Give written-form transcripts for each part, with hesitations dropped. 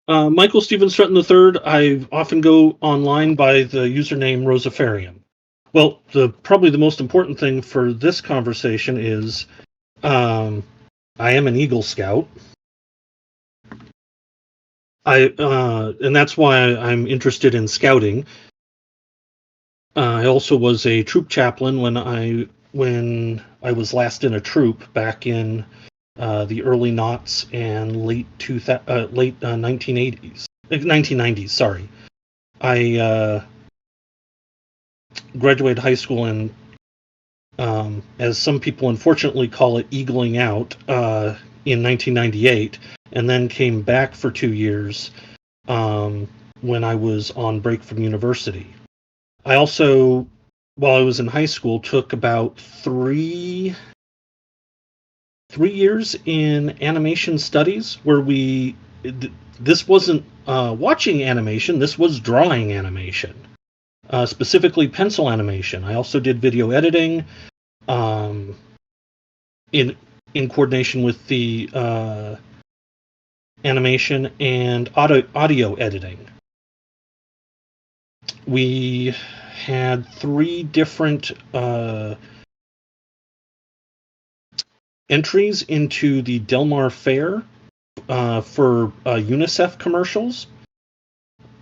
Michael Stephen Stretton III. I often go online by the username Rosa Ferreum. Well, probably the most important thing for this conversation is I am an Eagle Scout. And that's why I'm interested in scouting. I also was a troop chaplain when I was last in a troop back in the early noughts and late 1980s, 1990s. Sorry, I graduated high school and, as some people unfortunately call it, eagling out in 1998, and then came back for 2 years when I was on break from university. I also, while I was in high school, took about 3 years in animation studies, where this wasn't watching animation, this was drawing animation, specifically pencil animation. I also did video editing in coordination with the animation and audio editing. We had 3 different entries into the Del Mar Fair for UNICEF commercials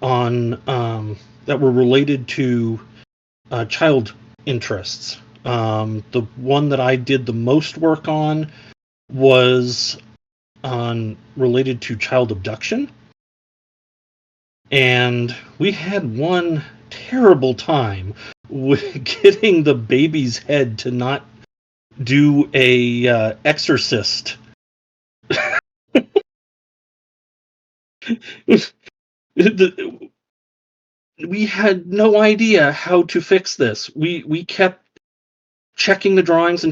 on that were related to child interests. The one that I did the most work on was related to child abduction, and we had one terrible time with getting the baby's head to not do a exorcist. We had no idea how to fix this. We kept checking the drawings,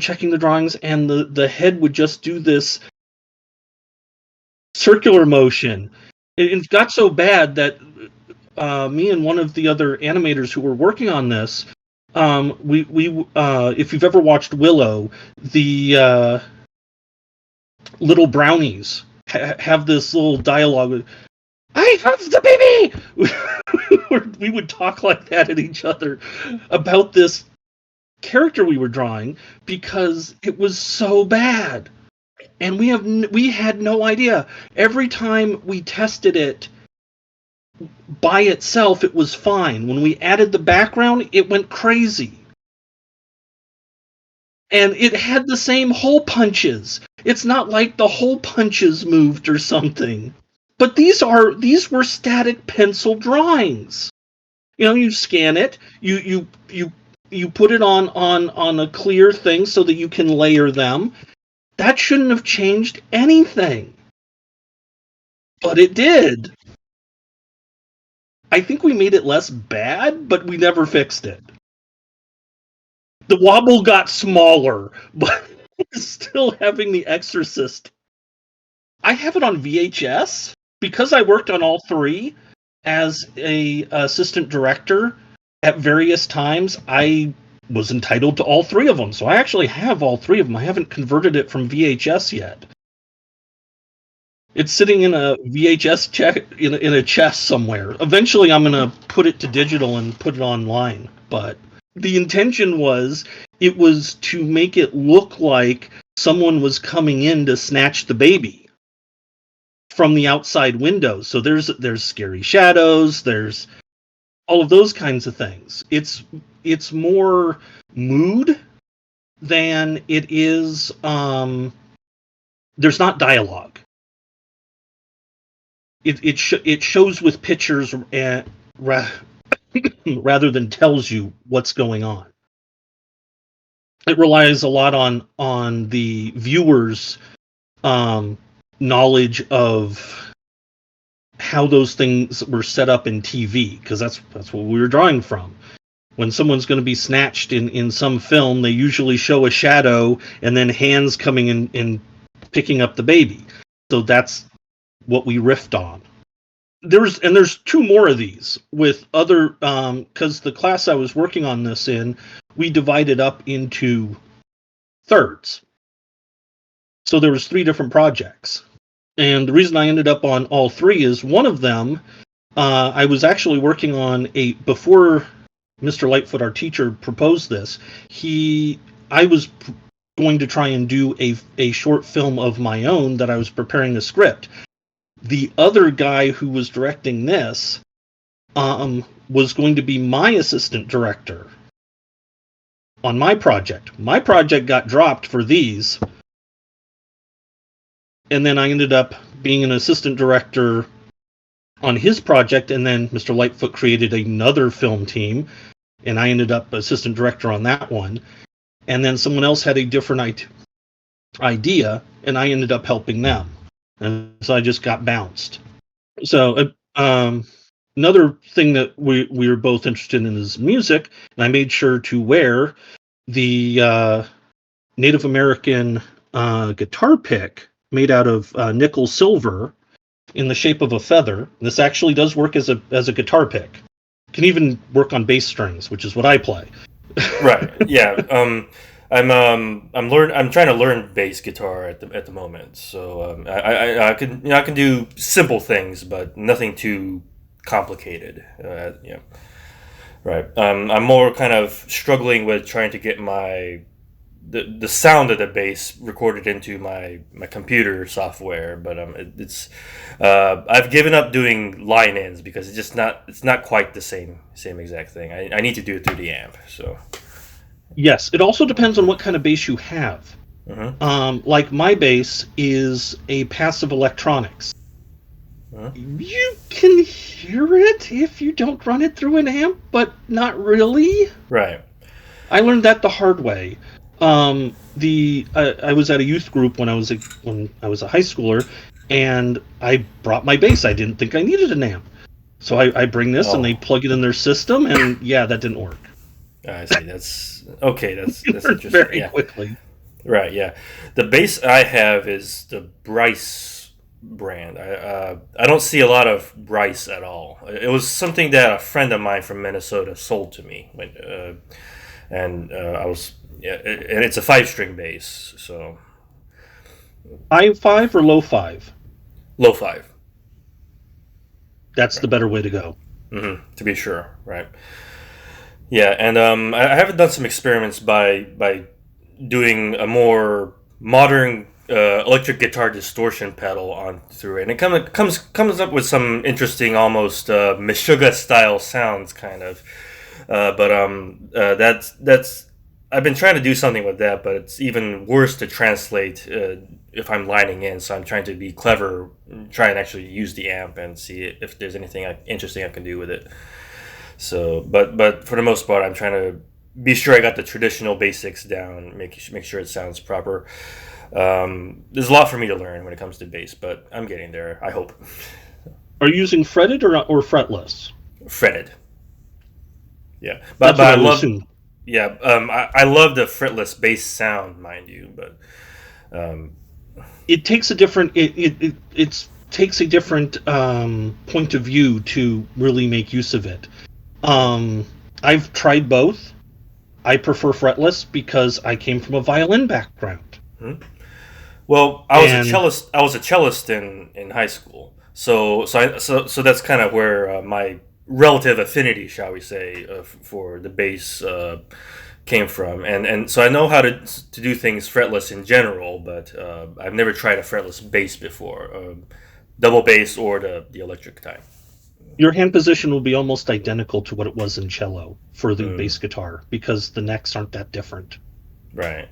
and the head would just do this circular motion. It got so bad that me and one of the other animators who were working on this, we if you've ever watched Willow, the little brownies have this little dialogue. I have the baby. We would talk like that at each other about this character we were drawing because it was so bad, and we had no idea. Every time we tested it by itself, it was fine. When we added the background, it went crazy. And it had the same hole punches. It's not like the hole punches moved or something. But these were static pencil drawings. You scan it, you put it on a clear thing so that you can layer them. That shouldn't have changed anything. But it did. I think we made it less bad, but we never fixed it. The wobble got smaller, but still having the exorcist. I have it on VHS. Because I worked on all 3 as a assistant director at various times, I was entitled to all 3 of them. So I actually have all 3 of them. I haven't converted it from VHS yet. It's sitting in a VHS in a chest somewhere. Eventually, I'm going to put it to digital and put it online. But the intention was to make it look like someone was coming in to snatch the baby from the outside windows. So there's scary shadows, there's all of those kinds of things. It's more mood than it is. There's not dialogue. It shows with pictures rather than tells you what's going on. It relies a lot on the viewer's knowledge of how those things were set up in TV, because that's what we were drawing from. When someone's going to be snatched in some film, they usually show a shadow and then hands coming in and picking up the baby. So that's what we riffed on. There's 2 more of these with other, because the class I was working on this in, we divided up into thirds. So there was 3 different projects. And the reason I ended up on all three is one of them, I was actually working on before Mr. Lightfoot, our teacher, proposed this. I was going to try and do a short film of my own that I was preparing a script. The other guy who was directing this was going to be my assistant director on my project. My project got dropped for these, and then I ended up being an assistant director on his project, and then Mr. Lightfoot created another film team, and I ended up assistant director on that one. And then someone else had a different idea, and I ended up helping them. And so I just got bounced. So another thing that we were both interested in is music, and I made sure to wear the Native American guitar pick made out of nickel silver in the shape of a feather. This actually does work as a guitar pick. Can even work on bass strings, which is what I play. Right. Yeah. I'm trying to learn bass guitar at the moment. So I can do simple things, but nothing too complicated. Yeah. Right. I'm more kind of struggling with trying to get the sound of the bass recorded into my computer software, but I've given up doing line-ins because it's not quite the same exact thing. I need to do it through the amp. So yes, it also depends on what kind of bass you have. Like my bass is a passive electronics. You can hear it if you don't run it through an amp, but not really. Right. I learned that the hard way. I was at a youth group when I was a high schooler, and I brought my bass. I didn't think I needed an amp, so I bring this and they plug it in their system, and yeah, that didn't work. I see. That's okay. That's interesting. Very quickly. Right. Yeah. The bass I have is the Bryce brand. I don't see a lot of Bryce at all. It was something that a friend of mine from Minnesota sold to me, and I was. Yeah, and it's a 5-string bass, so High 5 or low 5? Low 5. That's the better way to go. To be sure, right? Yeah, and I have done some experiments by doing a more modern electric guitar distortion pedal on through it, and it comes up with some interesting, almost Meshuggah style sounds, kind of. That's I've been trying to do something with that, but it's even worse to translate if I'm lining in. So I'm trying to be clever, try and actually use the amp and see if there's anything interesting I can do with it. So, but for the most part, I'm trying to be sure I got the traditional basics down, make sure it sounds proper. There's a lot for me to learn when it comes to bass, but I'm getting there, I hope. Are you using fretted or fretless? Fretted. Yeah, but I love. Yeah, I love the fretless bass sound, mind you, but it takes a different takes a different point of view to really make use of it. I've tried both. I prefer fretless because I came from a violin background. Well, I was a cellist in high school, so that's kind of where my relative affinity, shall we say, for the bass came from, and so I know how to do things fretless in general, but I've never tried a fretless bass before, double bass or the electric type. Your hand position will be almost identical to what it was in cello for the bass guitar because the necks aren't that different. Right.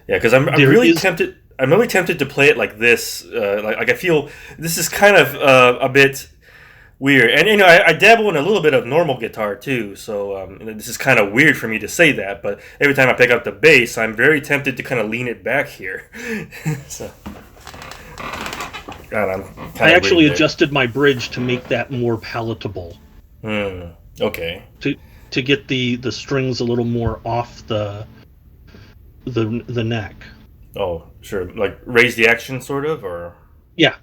Yeah, because I'm really tempted. I'm really tempted to play it like this. Like I feel this is kind of a bit weird, and I dabble in a little bit of normal guitar too, so this is kind of weird for me to say that, but every time I pick up the bass, I'm very tempted to kind of lean it back here. So, God, I actually adjusted my bridge to make that more palatable. Okay. To get the strings a little more off the neck. Oh, sure. Like raise the action, sort of, or yeah.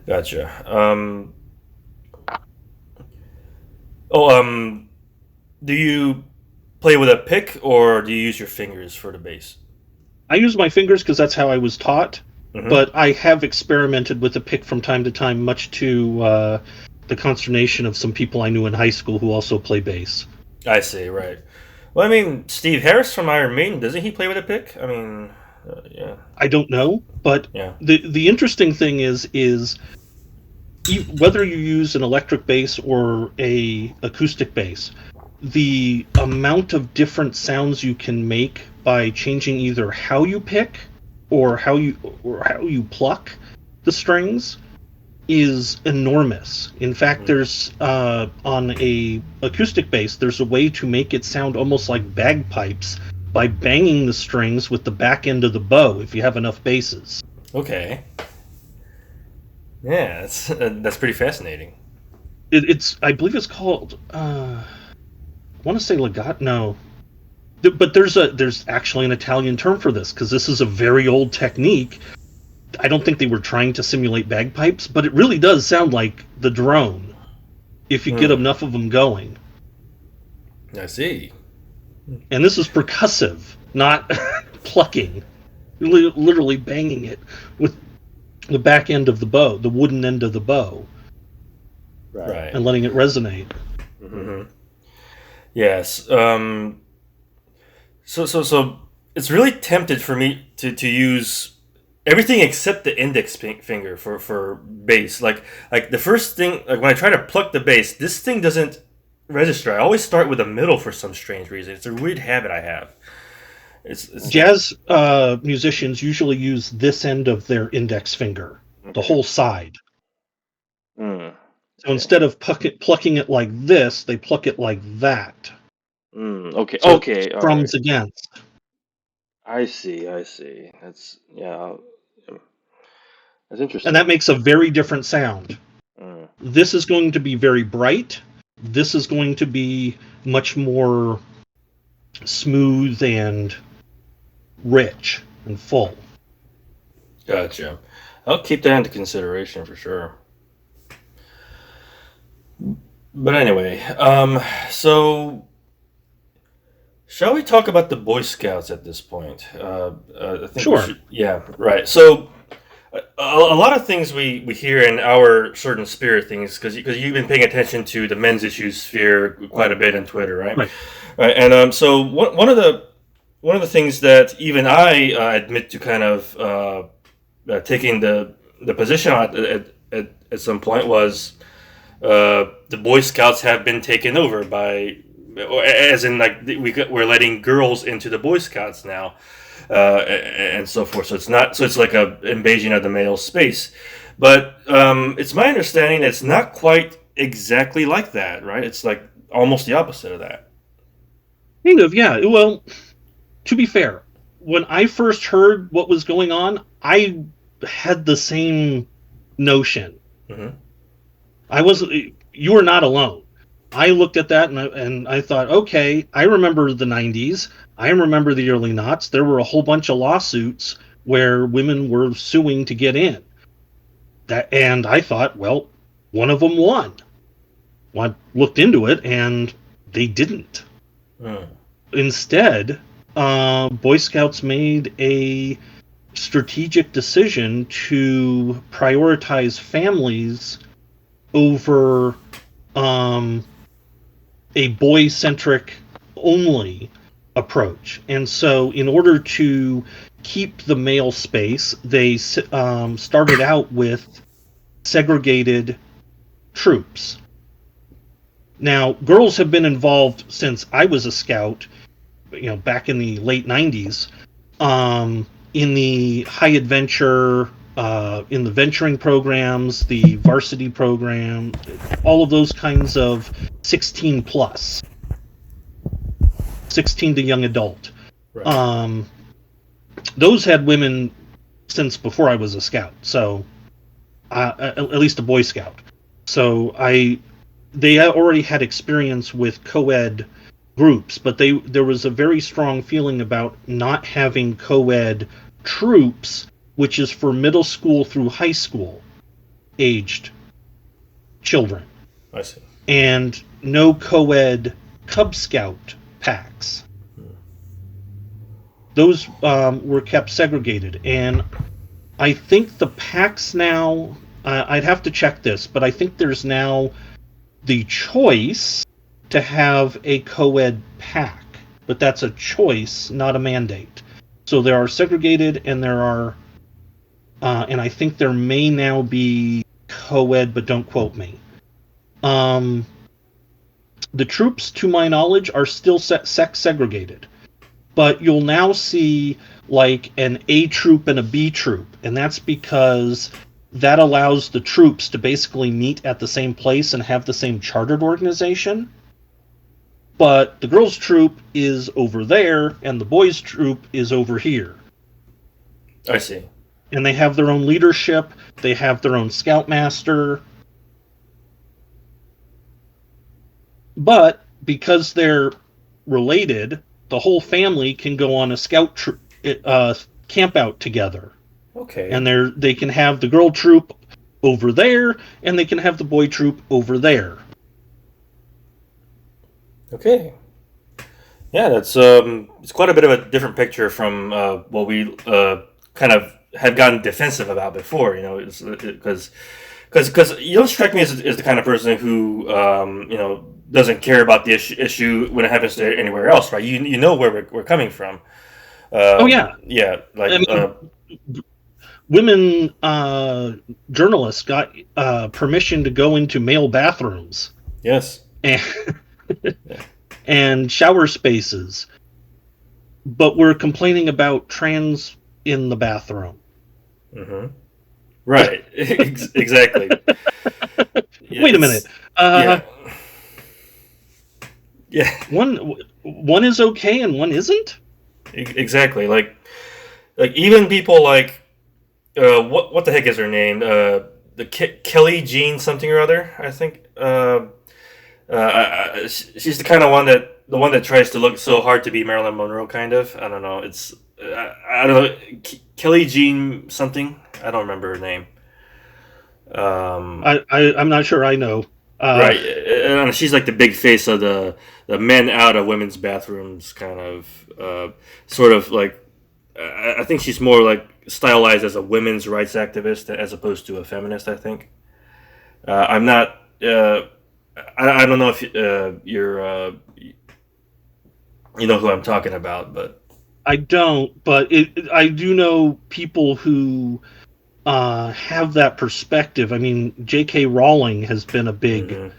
Gotcha. Do you play with a pick or do you use your fingers for the bass? I use my fingers because that's how I was taught. but I have experimented with the pick from time to time, much to the consternation of some people I knew in high school who also play bass. I see, right. Well, I mean, Steve Harris from Iron Maiden, doesn't he play with a pick? I mean, yeah. I don't know, but Yeah. the interesting thing is whether you use an electric bass or a acoustic bass, the amount of different sounds you can make by changing either how you pick or how you pluck the strings is enormous. In fact, there's on a acoustic bass, there's a way to make it sound almost like bagpipes by banging the strings with the back end of the bow if you have enough basses. Okay. Yeah, that's pretty fascinating. I believe it's called. I want to say legato. No, but there's actually an Italian term for this because this is a very old technique. I don't think they were trying to simulate bagpipes, but it really does sound like the drone if you get enough of them going. I see. And this is percussive, not plucking. Literally banging it with the back end of the bow, the wooden end of the bow, Right. and letting it resonate. Mm-hmm. Yes. So it's really tempted for me to use everything except the index finger for bass. Like the first thing, like when I try to pluck the bass, this thing doesn't register. I always start with the middle for some strange reason. It's a weird habit I have. It's Jazz musicians usually use this end of their index finger, the whole side. Okay. So instead of plucking it like this, they pluck it like that. Okay. So Okay. it All strums right. against. I see. That's That's interesting. And that makes a very different sound. This is going to be very bright. This is going to be much more smooth and rich and full. Gotcha. I'll keep that into consideration for sure. But anyway, so shall we talk about the Boy Scouts at this point? I think Sure. Yeah, right. So a lot of things we hear in our certain spirit things, because you've been paying attention to the men's issues sphere quite a bit on Twitter, right? Right. And so one of the things that even I admit to kind of taking the position on at some point was the Boy Scouts have been taken over by, as in like we're letting girls into the Boy Scouts now, and so forth. So it's like a invasion of the male space, but it's my understanding it's not quite exactly like that, right? It's like almost the opposite of that. Kind of, yeah. Well, to be fair, when I first heard what was going on, I had the same notion. Mm-hmm. You were not alone. I looked at that and I thought, okay, I remember the 90s. I remember the early noughts. There were a whole bunch of lawsuits where women were suing to get in. And I thought, well, one of them won. Well, I looked into it and they didn't. Instead, Boy Scouts made a strategic decision to prioritize families over a boy-centric only approach. And so in order to keep the male space, they started out with segregated troops. Now, girls have been involved since I was a scout, back in the late 90s, in the high adventure, in the venturing programs, the varsity program, all of those kinds of 16 plus, 16 to young adult. Right. Those had women since before I was a scout, so at least a Boy Scout. So they already had experience with co-ed groups, but there was a very strong feeling about not having co-ed troops, which is for middle school through high school aged children. I see. And no co-ed Cub Scout packs. Those were kept segregated. And I think the packs now, I'd have to check this, but I think there's now the choice to have a co-ed pack, but that's a choice, not a mandate. So there are segregated, and there are, and I think there may now be co-ed, but don't quote me. The troops, to my knowledge, are still sex segregated, but you'll now see like an A troop and a B troop, and that's because that allows the troops to basically meet at the same place and have the same chartered organization. But the girls' troop is over there, and the boys' troop is over here. I see. And they have their own leadership, they have their own scoutmaster. But because they're related, the whole family can go on a camp out together. Okay. And they can have the girl troop over there, and they can have the boy troop over there. Okay. Yeah, that's it's quite a bit of a different picture from what we kind of had gotten defensive about before. Because you don't strike me as the kind of person who doesn't care about the issue when it happens to anywhere else, right? You know where we're coming from. Oh yeah, yeah. Like I mean, women journalists got permission to go into male bathrooms. Yes. And shower spaces, but we're complaining about trans in the bathroom. Mm-hmm. Right. Exactly. Yeah, wait a minute. Yeah. One is okay and one isn't. Exactly. Like even people like what the heck is her name? The Kelly Jean something or other. I think. She's the kind of one that tries to look so hard to be Marilyn Monroe, kind of. I don't know. It's I don't know. Kelly Jean something. I don't remember her name. I'm not sure I know. Right, and she's like the big face of the men out of women's bathrooms, kind of, sort of like. I think she's more like stylized as a women's rights activist as opposed to a feminist. I think. I'm not. I don't know if you're you know who I'm talking about, but I don't. But I do know people who have that perspective. I mean, J.K. Rowling has been a big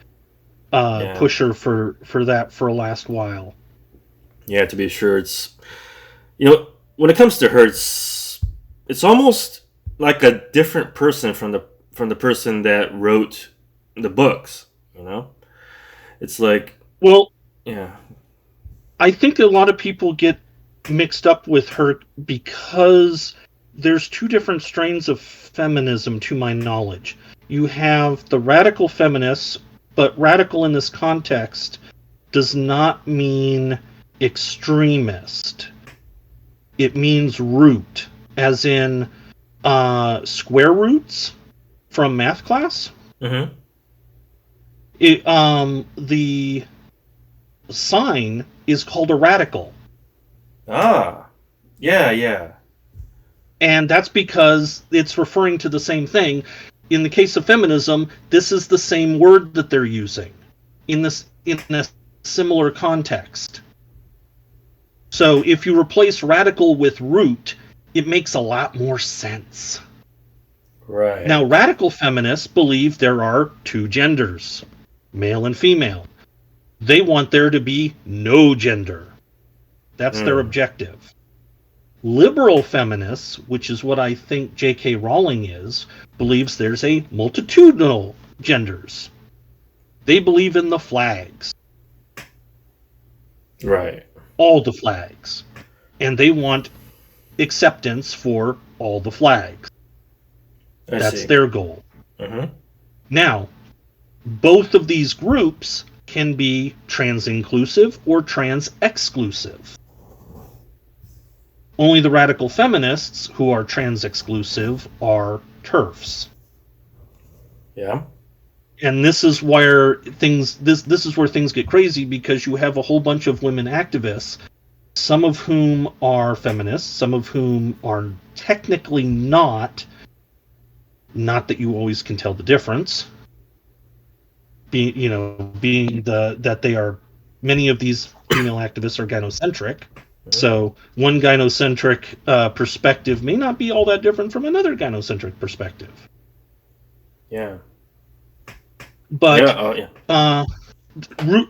pusher for that for a last while. Yeah, to be sure, it's when it comes to her, it's almost like a different person from the person that wrote the books. It's like, well, yeah. I think a lot of people get mixed up with her because there's two different strains of feminism, to my knowledge. You have the radical feminists, but radical in this context does not mean extremist. It means root, as in square roots from math class. Mm-hmm. The sign is called a radical. Ah, yeah. And that's because it's referring to the same thing. In the case of feminism, this is the same word that they're using in a similar context. So if you replace radical with root, it makes a lot more sense. Right. Now, radical feminists believe there are two genders, male and female. They want there to be no gender. That's their objective. Liberal feminists, which is what I think J.K. Rowling is, believes there's a multitudinal genders. They believe in the flags. Right. All the flags. And they want acceptance for all the flags. That's their goal. Mm-hmm. Now, both of these groups can be trans-inclusive or trans-exclusive. Only the radical feminists who are trans-exclusive are TERFs. Yeah. And this is where things this is where things get crazy, because you have a whole bunch of women activists some of whom are feminists, some of whom are technically not. Not that you always can tell the difference. Being that they are, many of these female activists are gynocentric. So one gynocentric perspective may not be all that different from another gynocentric perspective. Yeah. But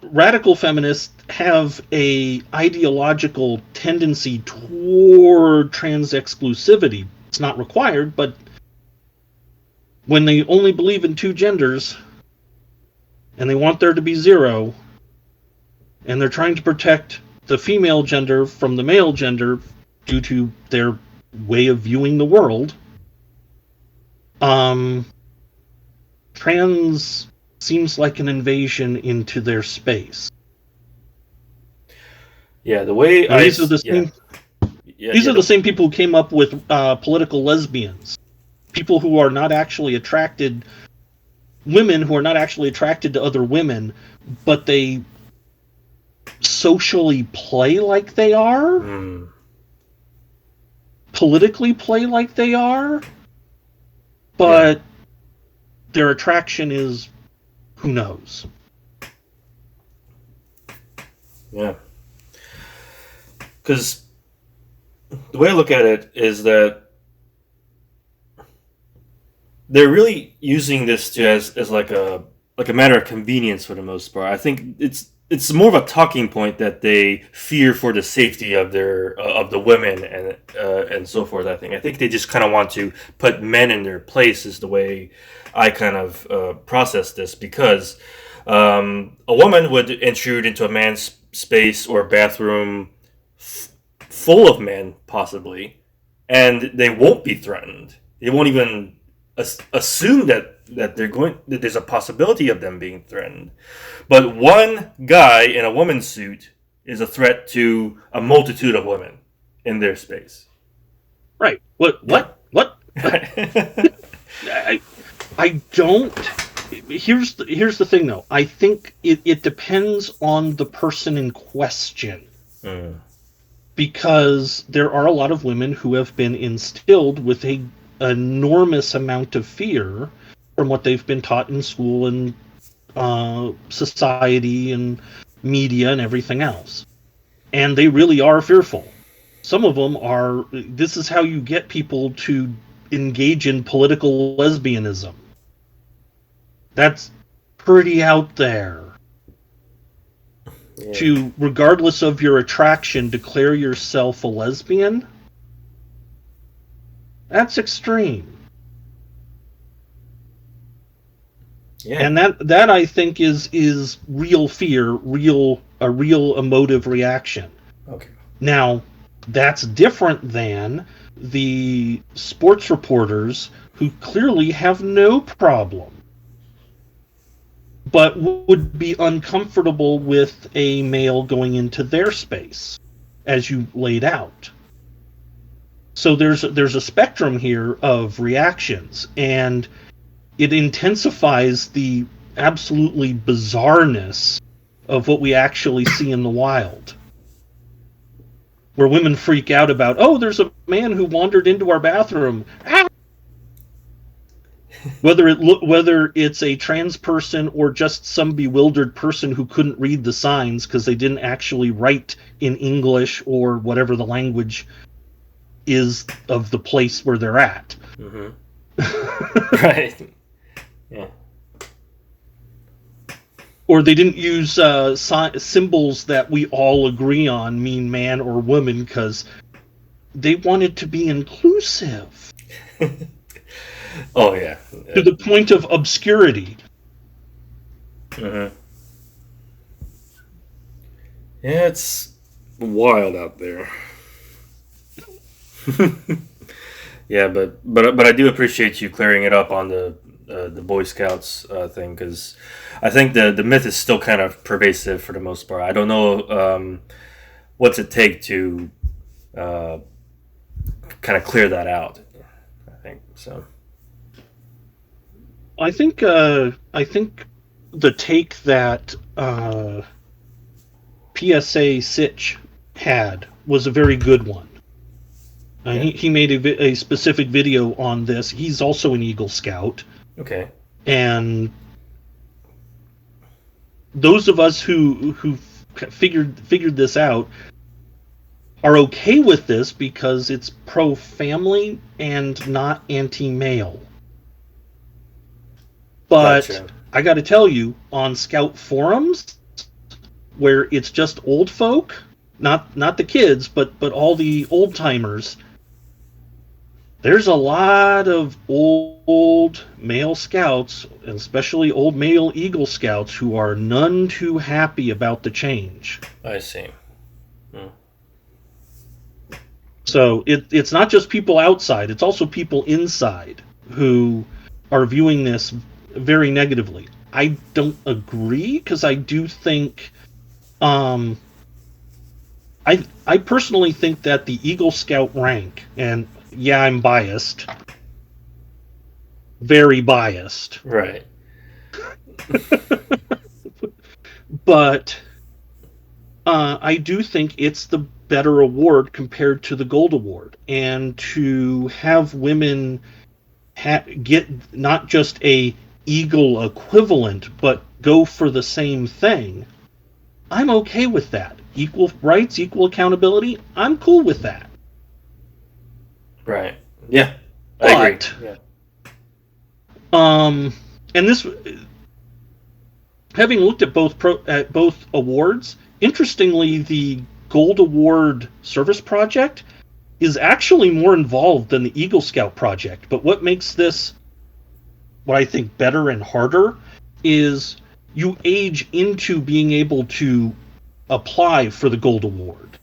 radical feminists have a ideological tendency toward trans exclusivity. It's not required, but when they only believe in two genders and they want there to be zero, and they're trying to protect the female gender from the male gender due to their way of viewing the world, trans seems like an invasion into their space. Yeah, the way these are the same. These are the same people who came up with political lesbians, people who are not actually attracted, women who are not actually attracted to other women, but they socially play like they are, politically play like they are, but their attraction is, who knows? Yeah. Because the way I look at it is that they're really using this as like a matter of convenience for the most part. I think it's more of a talking point that they fear for the safety of the women and so forth. I think they just kind of want to put men in their place, is the way I kind of process this, because a woman would intrude into a man's space or bathroom full of men, possibly, and they won't be threatened. They won't even assume that there's a possibility of them being threatened. But one guy in a woman's suit is a threat to a multitude of women in their space. Right. What? I don't. Here's the thing, though. I think it depends on the person in question. Because there are a lot of women who have been instilled with an enormous amount of fear from what they've been taught in school and society and media and everything else. And they really are fearful. Some of them are. This is how you get people to engage in political lesbianism. That's pretty out there. Yeah. To, regardless of your attraction, declare yourself a lesbian? That's extreme. Yeah. And that I think is real fear, a real emotive reaction. Okay. Now, that's different than the sports reporters who clearly have no problem, but would be uncomfortable with a male going into their space, as you laid out. So there's a spectrum here of reactions, and it intensifies the absolutely bizarreness of what we actually see in the wild, where women freak out about, oh, there's a man who wandered into our bathroom. Ah! Whether it's a trans person or just some bewildered person who couldn't read the signs because they didn't actually write in English or whatever the language is of the place where they're at. Mm-hmm. Right. Yeah. Or they didn't use symbols that we all agree on mean man or woman because they wanted to be inclusive. Oh, yeah. To the point of obscurity. Mm-hmm. Yeah, it's wild out there. Yeah, but I do appreciate you clearing it up on the Boy Scouts thing, because I think the myth is still kind of pervasive for the most part. I don't know what's it take to kind of clear that out. I think so. I think the take that PSA Sitch had was a very good one. Okay. He made a specific video on this. He's also an Eagle Scout. Okay. And those of us who figured this out are okay with this because it's pro-family and not anti-male. But Gotcha. I got to tell you, on Scout forums, where it's just old folk, not the kids, but all the old timers, there's a lot of old male scouts, and especially old male Eagle Scouts, who are none too happy about the change. I see. So it's not just people outside, it's also people inside who are viewing this very negatively. I don't agree, because I do think, I personally think that the Eagle Scout rank, and yeah, I'm biased, very biased, Right. but I do think it's the better award compared to the Gold Award, and to have women get not just a Eagle equivalent, but go for the same thing, I'm okay with that. Equal rights, equal accountability, I'm cool with that. Right. Yeah. I agree. Yeah. And this, having looked at both awards, interestingly, the Gold Award Service Project is actually more involved than the Eagle Scout Project. But what makes this, what I think, better and harder is you age into being able to apply for the Gold Award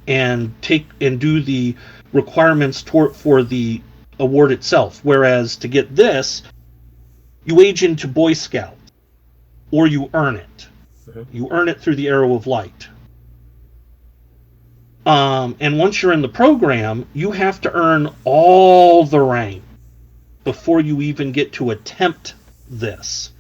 and do the requirements for the award itself. Whereas to get this, you age into Boy Scout, or you earn it. You earn it through the Arrow of Light. And once you're in the program, you have to earn all the rank before you even get to attempt this.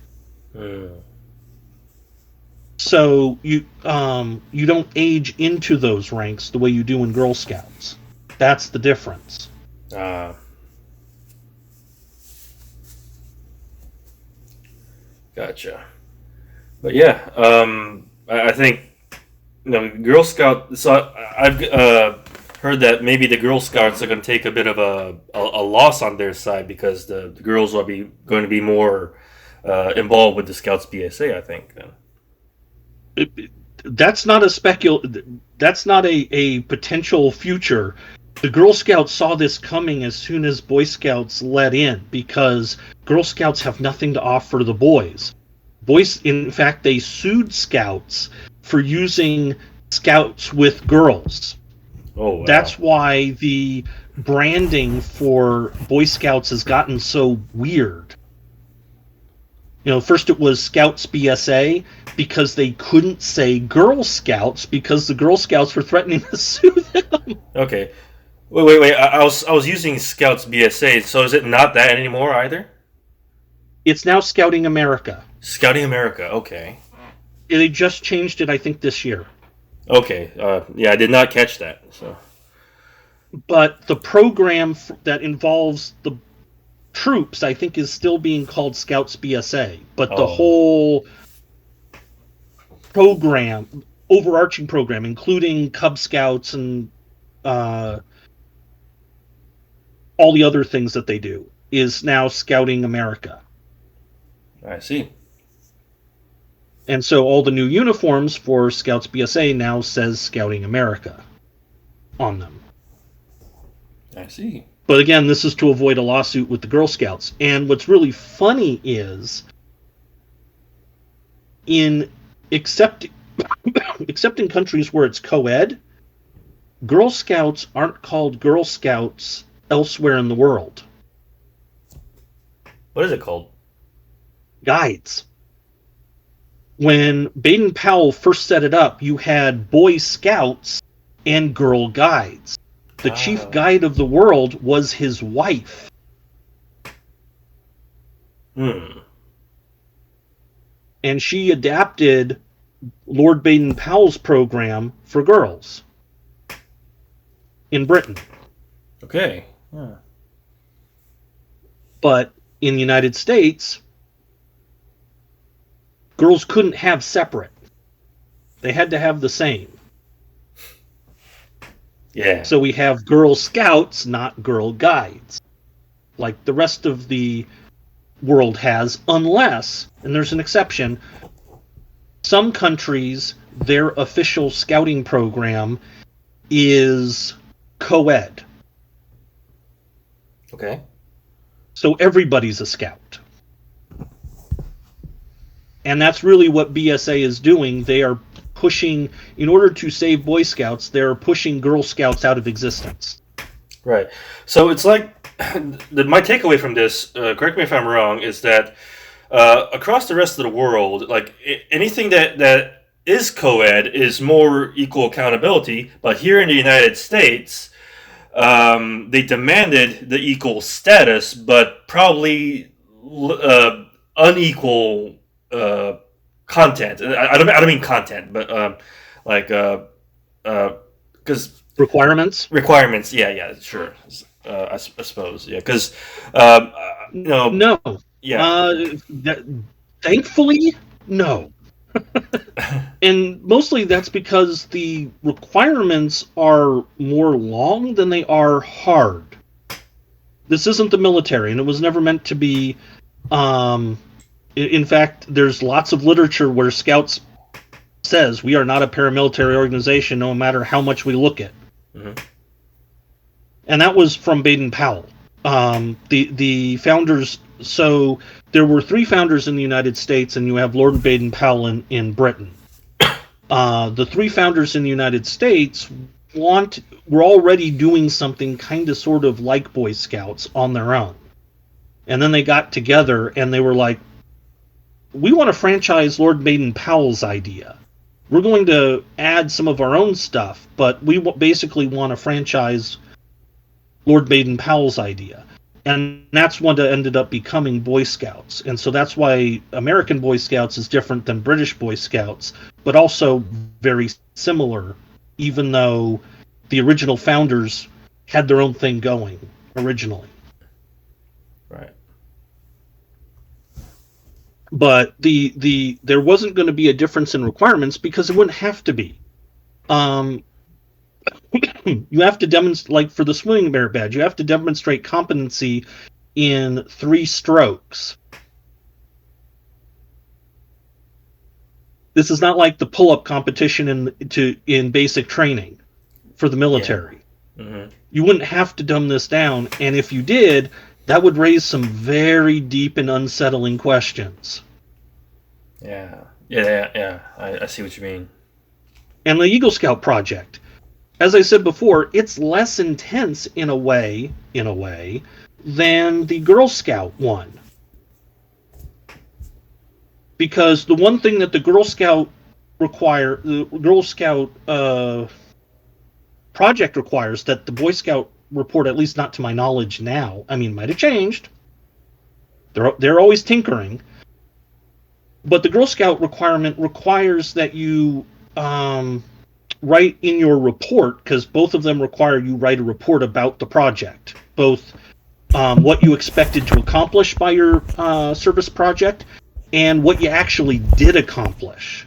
So you don't age into those ranks the way you do in Girl Scouts. That's the difference. Gotcha. But yeah, I think Girl Scout. So I've heard that maybe the Girl Scouts are going to take a bit of a loss on their side because the girls will be going to be more involved with the Scouts BSA. I think then. That's not That's not a potential future. The Girl Scouts saw this coming as soon as Boy Scouts let in, because Girl Scouts have nothing to offer the boys. In fact, they sued Scouts for using Scouts with girls. Oh, wow. That's why the branding for Boy Scouts has gotten so weird. First it was Scouts BSA, because they couldn't say Girl Scouts because the Girl Scouts were threatening to sue them. Okay. Wait. I was using Scouts BSA, so is it not that anymore either? It's now Scouting America. Scouting America, okay. They just changed it, I think, this year. Okay. Yeah, I did not catch that. So. But the program that involves the troops, I think, is still being called Scouts BSA. But the whole program, overarching program, including Cub Scouts and all the other things that they do, is now Scouting America. I see. And so all the new uniforms for Scouts BSA now says Scouting America on them. I see. But again, this is to avoid a lawsuit with the Girl Scouts. And what's really funny is, except in countries where it's co-ed, Girl Scouts aren't called Girl Scouts elsewhere in the world. What is it called? Guides. When Baden-Powell first set it up, you had Boy Scouts and Girl Guides. The chief guide of the world was his wife. And she adapted Lord Baden-Powell's program for girls. in Britain. Okay. Yeah. But in the United States, girls couldn't have separate. They had to have the same. Yeah. So we have Girl Scouts, not Girl Guides, like the rest of the world has, unless, and there's an exception, some countries, their official scouting program is co-ed. Okay. So everybody's a scout. And that's really what BSA is doing. They are pushing, in order to save Boy Scouts, they're pushing Girl Scouts out of existence. Right. So it's like, my takeaway from this, correct me if I'm wrong, is that across the rest of the world, like anything that is co-ed is more equal accountability. But here in the United States, they demanded the equal status, but probably unequal content. I don't mean content, but because Requirements? requirements. Yeah, sure. I suppose. Yeah, because No. Yeah. Thankfully, no. And mostly that's because the requirements are more long than they are hard. This isn't the military, and it was never meant to be. In fact, there's lots of literature where Scouts says we are not a paramilitary organization, no matter how much we look it. Mm-hmm. And that was from Baden-Powell. The founders. So there were 3 founders in the United States, and you have Lord Baden-Powell in Britain. The 3 founders in the United States were already doing something kind of sort of like Boy Scouts on their own. And then they got together and they were like, we want to franchise Lord Baden-Powell's idea. We're going to add some of our own stuff, but we basically want to franchise Lord Baden-Powell's idea. And that's what ended up becoming Boy Scouts. And so that's why American Boy Scouts is different than British Boy Scouts, but also very similar, even though the original founders had their own thing going originally. Right. But there wasn't going to be a difference in requirements because it wouldn't have to be. You have to demonstrate, like for the swimming merit badge, you have to demonstrate competency in 3 strokes. This is not like the pull-up competition in basic training for the military. Yeah. Mm-hmm. You wouldn't have to dumb this down, and if you did, that would raise some very deep and unsettling questions. Yeah. I see what you mean. And the Eagle Scout project, as I said before, it's less intense in a way than the Girl Scout one. Because the one thing that the Girl Scout project requires that the Boy Scout report, at least not to my knowledge now, I mean, might have changed. They're always tinkering. But the Girl Scout requirement requires that you write in your report, because both of them require you write a report about the project, both what you expected to accomplish by your service project and what you actually did accomplish.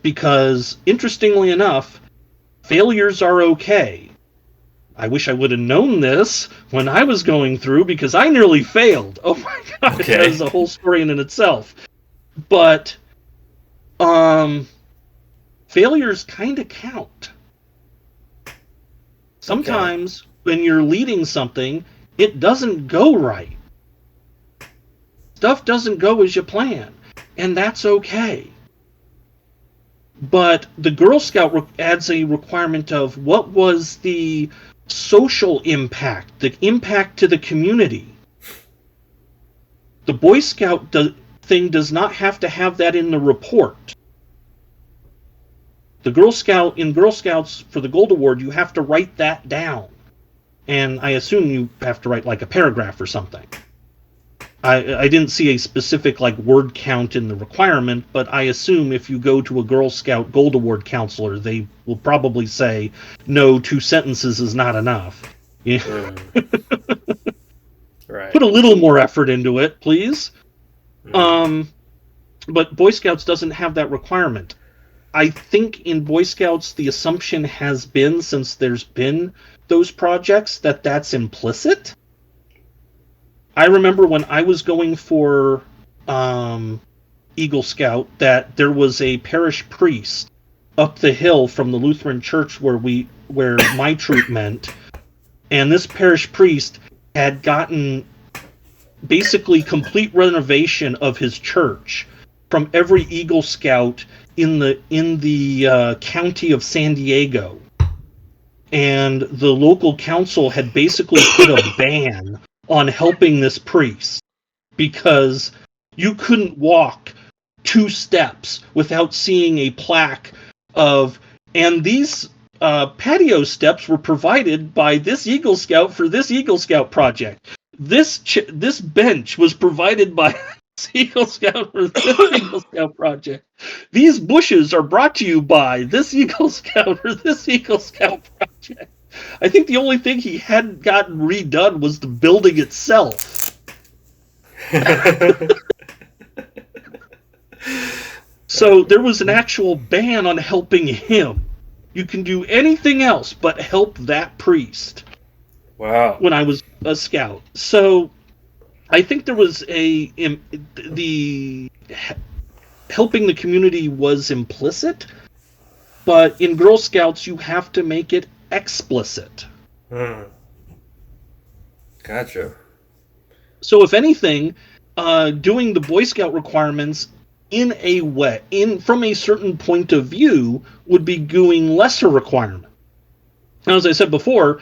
Because, interestingly enough, failures are okay. I wish I would have known this when I was going through, because I nearly failed. Oh my god, okay. That is a whole story in itself. But, failures kind of count. Sometimes when you're leading something, it doesn't go right. Stuff doesn't go as you plan, and that's okay. But the Girl Scout adds a requirement of what was the social impact, the impact to the community. The Boy Scout thing does not have to have that in the report. In Girl Scouts for the Gold Award, you have to write that down. And I assume you have to write like a paragraph or something. I didn't see a specific like word count in the requirement, but I assume if you go to a Girl Scout Gold Award counselor, they will probably say, no, 2 sentences is not enough. Yeah. Right. Put a little more effort into it, please. But Boy Scouts doesn't have that requirement. I think in Boy Scouts, the assumption has been, since there's been those projects, that that's implicit. I remember when I was going for Eagle Scout that there was a parish priest up the hill from the Lutheran church where my troop meant, and this parish priest had gotten basically complete renovation of his church from every Eagle Scout in the county of San Diego, and the local council had basically put a ban on helping this priest because you couldn't walk 2 steps without seeing a plaque of, and these patio steps were provided by this Eagle Scout for this Eagle Scout project. This bench was provided by this Eagle Scout for this Eagle Scout project. These bushes are brought to you by this Eagle Scout for this Eagle Scout project. I think the only thing he hadn't gotten redone was the building itself. So there was an actual ban on helping him. You can do anything else but help that priest. Wow. When I was a scout. So I think there was the helping the community was implicit, but in Girl Scouts you have to make it explicit. Gotcha. So if anything, doing the Boy Scout requirements in a way, from a certain point of view, would be doing lesser requirement. Now, as I said before,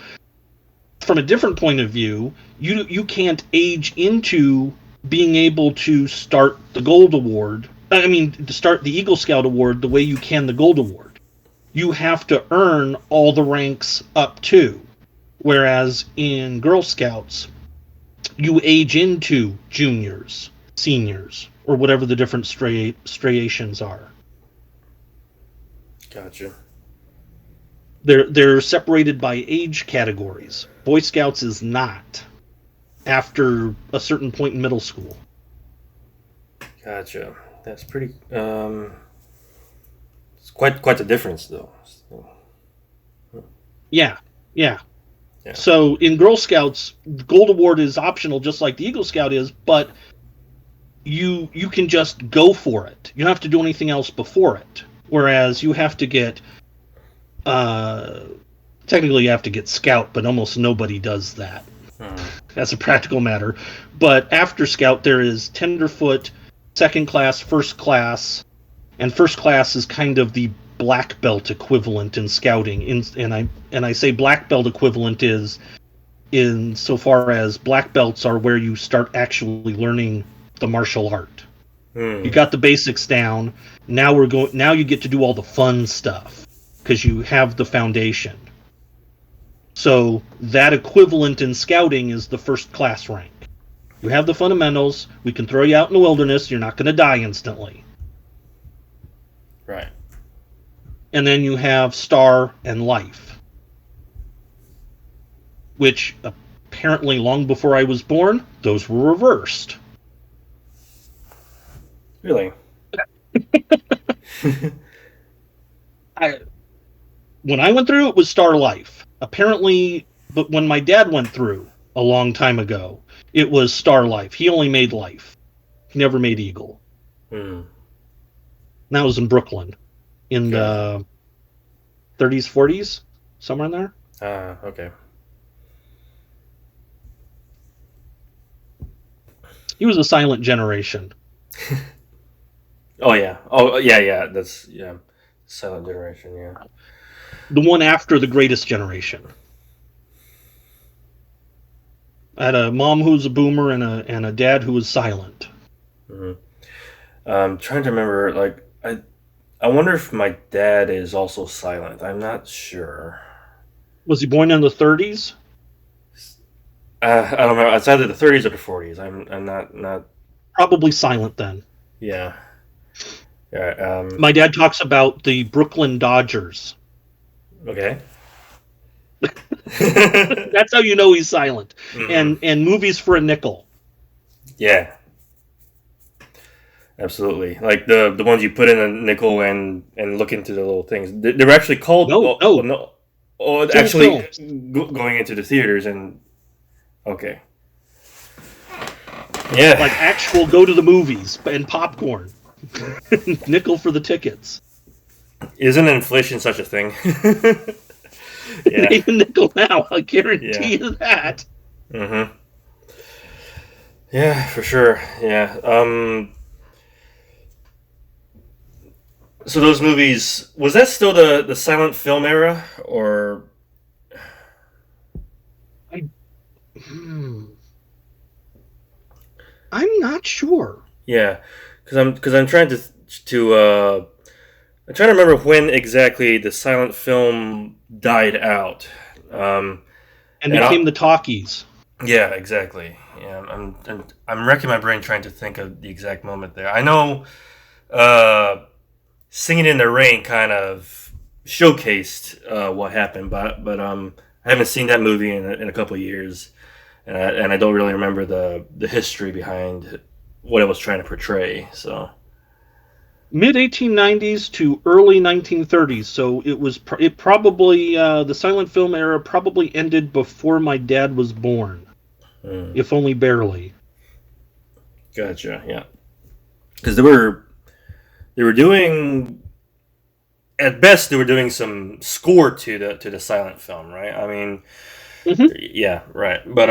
from a different point of view, you can't age into being able to start the Gold Award. I mean, to start the Eagle Scout Award the way you can the Gold Award. You have to earn all the ranks up to. Whereas in Girl Scouts, you age into juniors, seniors, or whatever the different striations are. Gotcha. They're separated by age categories. Boy Scouts is not after a certain point in middle school. Gotcha. That's pretty. It's quite a difference, though. Yeah. So in Girl Scouts, the Gold Award is optional, just like the Eagle Scout is, but you can just go for it. You don't have to do anything else before it. Whereas you have to get, technically you have to get Scout, but almost nobody does that. That's a practical matter. But after Scout, there is Tenderfoot, second class, first class, and first class is kind of the black belt equivalent in scouting. And I say black belt equivalent is in so far as black belts are where you start actually learning the martial art. You got the basics down. Now you get to do all the fun stuff because you have the foundation. So that equivalent in scouting is the first class rank. You have the fundamentals. We can throw you out in the wilderness. You're not going to die instantly. Right. And then you have Star and Life, which apparently long before I was born, those were reversed. Really? When I went through, it was Star Life. Apparently, but when my dad went through a long time ago, it was Star Life. He only made Life. He never made Eagle. And that was in Brooklyn in the 30s, 40s, somewhere in there. Okay. He was a silent generation. Oh yeah. That's silent generation. Yeah. The one after the Greatest Generation. I had a mom who was a boomer and a dad who was silent. I'm trying to remember. Like I wonder if my dad is also silent. I'm not sure. Was he born in the 30s? I don't remember. It's either the 30s or the 40s. I'm not. Probably silent then. Yeah. Yeah. My dad talks about the Brooklyn Dodgers. Okay. That's how you know he's silent. Mhm. And movies for a nickel. Yeah. Absolutely. Like the ones you put in a nickel and look into the little things. They're actually called. No. No. Oh, Full actually films. going into the theaters and okay. Yeah. Like actual go to the movies and popcorn. Nickel for the tickets. Isn't inflation such a thing? Yeah. It ain't a nickel now, I guarantee Yeah. you that. Mm-hmm. Yeah, for sure. Yeah. So those movies, was that still the silent film era, or Hmm. I'm not sure. yeah? Because I'm trying to I'm trying to remember when exactly the silent film died out. And And became the talkies. yeah, exactly. Yeah, I'm wrecking my brain trying to think of the exact moment there. I know, Singing in the Rain kind of showcased what happened, but I haven't seen that movie in a couple of years, and I don't really remember the history behind what it was trying to portray. So Mid 1890s to early 1930s. So it probably the silent film era probably ended before my dad was born, if only barely. gotcha. Yeah, because they were doing at best they were doing some score to the silent film, right? I mean, Mm-hmm. yeah, right. But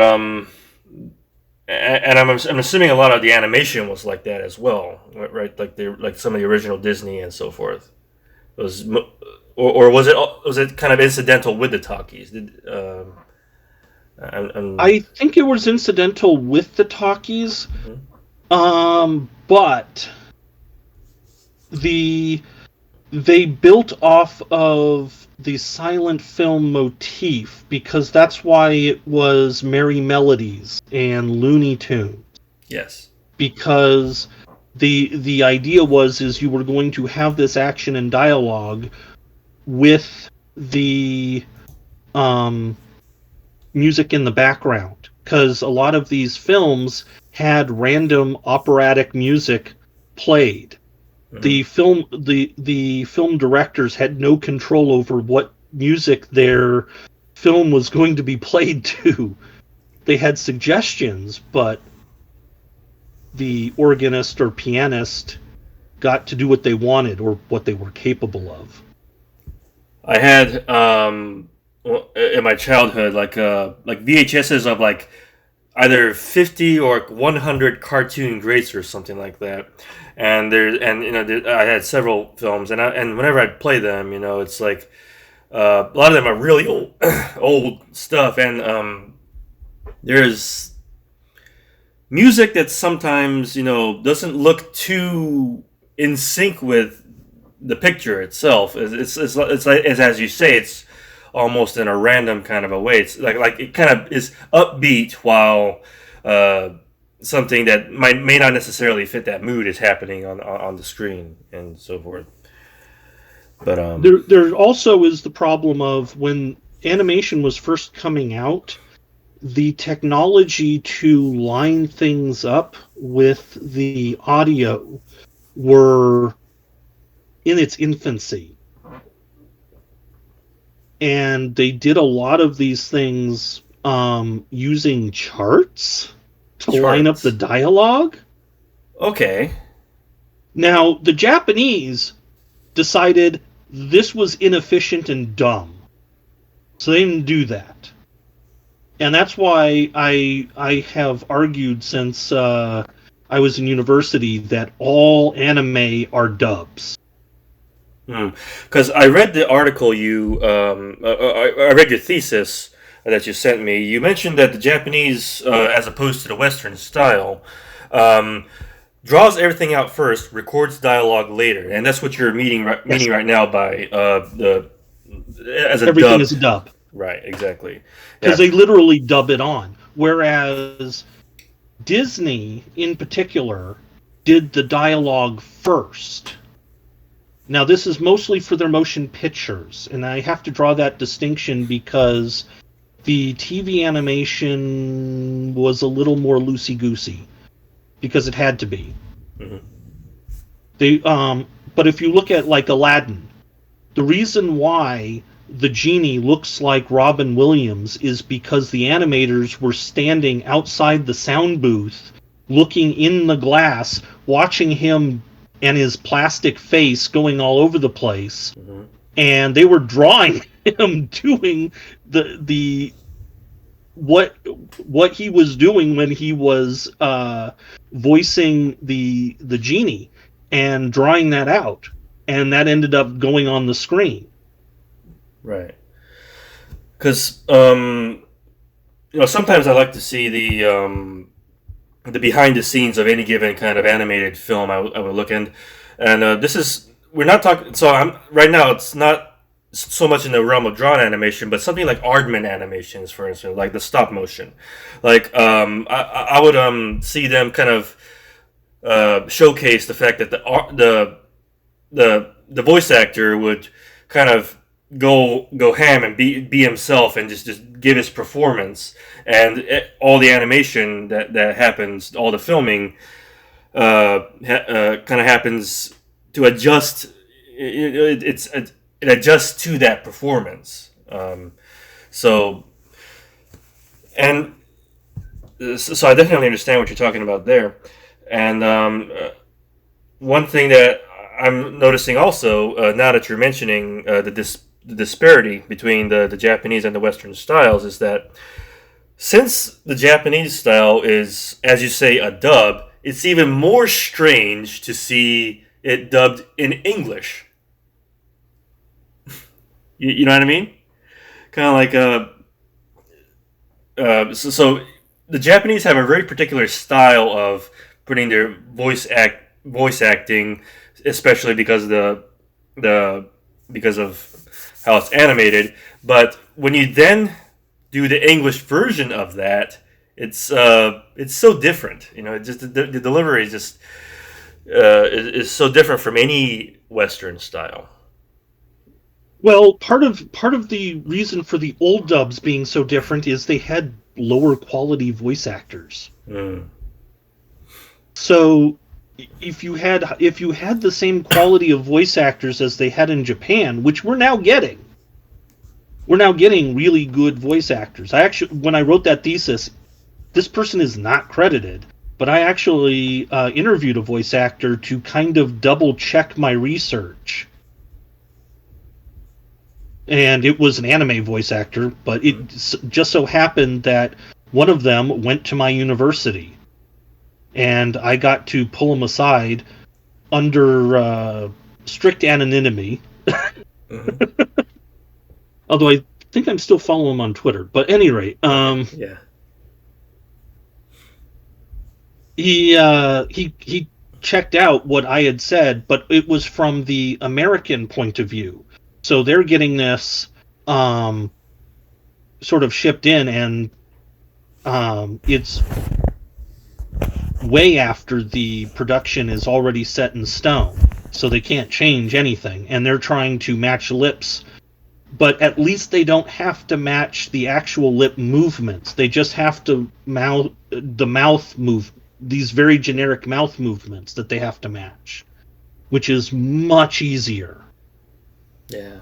and I'm assuming a lot of the animation was like that as well, right? Like some of the original Disney and so forth. It was or was it kind of incidental with the talkies? I think it was incidental with the talkies, but they built off of the silent film motif because that's why it was Merry Melodies and Looney Tunes. yes. Because the idea is you were going to have this action and dialogue with the music in the background, because a lot of these films had random operatic music played. The film directors had no control over what music their film was going to be played to. They had suggestions, but the organist or pianist got to do what they wanted or what they were capable of. I had in my childhood like VHSs of like either 50 or 100 cartoon greats or something like that. And I had several films, and whenever I'd play them, it's like a lot of them are really old, old stuff, and there's music that sometimes doesn't look too in sync with the picture itself. It's like as you say, it's almost in a random kind of a way. It's like it kind of is upbeat while something that may not necessarily fit that mood is happening on the screen and so forth. But there also is the problem of when animation was first coming out, the technology to line things up with the audio were in its infancy. And they did a lot of these things using charts to line up the dialogue. Okay. Now, the Japanese decided this was inefficient and dumb. So they didn't do that. And that's why I have argued since I was in university that all anime are dubs. Because I read the article I read your thesis that you sent me. You mentioned that the Japanese, as opposed to the Western style, draws everything out first, records dialogue later, and that's what you're meaning right now by as a everything dub. is a dub. Right, exactly. Because they literally dub it on. Whereas Disney, in particular, did the dialogue first. Now, this is mostly for their motion pictures, and I have to draw that distinction because the TV animation was a little more loosey-goosey, because it had to be. Mm-hmm. But if you look at, like, Aladdin, the reason why the genie looks like Robin Williams is because the animators were standing outside the sound booth, looking in the glass, watching him and his plastic face going all over the place, Mm-hmm. and they were drawing him doing the what he was doing when he was voicing the genie, and drawing that out, and that ended up going on the screen. Right. Because sometimes I like to see the behind the scenes of any given kind of animated film. I would look in, and we're not talking. So I'm right now. It's not so much in the realm of drawn animation, but something like Aardman animations, for instance, like the stop motion. Like I would see them kind of showcase the fact that the voice actor would kind of go ham and be himself and just give his performance, and all the animation that happens, all the filming kind of happens to adjust. It adjusts to that performance. So I definitely understand what you're talking about there. And one thing that I'm noticing also, now that you're mentioning the disparity between the Japanese and the Western styles, is that since the Japanese style is, as you say, a dub, it's even more strange to see it dubbed in English. You know what I mean? Kind of like so the Japanese have a very particular style of putting their voice acting, especially because of how it's animated. But when you then do the English version of that, it's so different. The delivery is just is so different from any Western style. Well, part of the reason for the old dubs being so different is they had lower quality voice actors. Mm. So if you had the same quality of voice actors as they had in Japan, which we're now getting really good voice actors. When I wrote that thesis, this person is not credited, but I actually interviewed a voice actor to kind of double check my research. And it was an anime voice actor, but it just so happened that one of them went to my university. And I got to pull him aside under strict anonymity. Mm-hmm. Although I think I'm still following him on Twitter. But at any rate, Yeah. he checked out what I had said, but it was from the American point of view. So they're getting this sort of shipped in, and it's way after the production is already set in stone, so they can't change anything, and they're trying to match lips, but at least they don't have to match the actual lip movements. They just have to mouth move, these very generic mouth movements that they have to match, which is much easier. Yeah.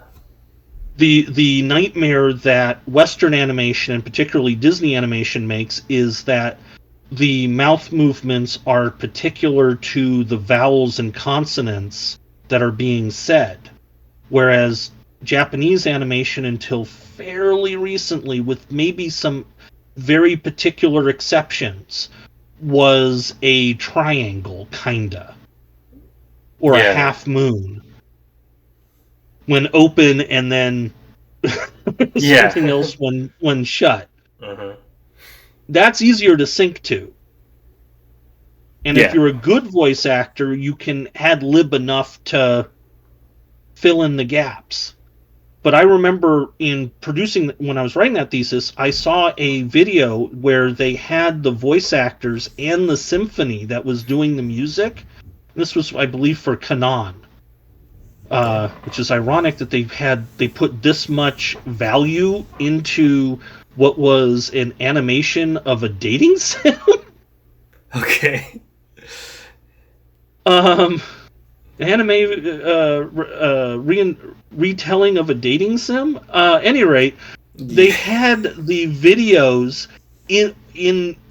The nightmare that Western animation, and particularly Disney animation, makes is that the mouth movements are particular to the vowels and consonants that are being said, whereas Japanese animation, until fairly recently, with maybe some very particular exceptions, was a triangle, kinda, or a half moon, when open, and then something else when shut. Uh-huh. That's easier to sync to. And if you're a good voice actor, you can ad lib enough to fill in the gaps. But I remember in producing, when I was writing that thesis, I saw a video where they had the voice actors and the symphony that was doing the music. This was, I believe, for Kanan, which is ironic that they put this much value into what was an animation of a dating sim. Okay. Retelling of a dating sim. Any rate, they had the videos in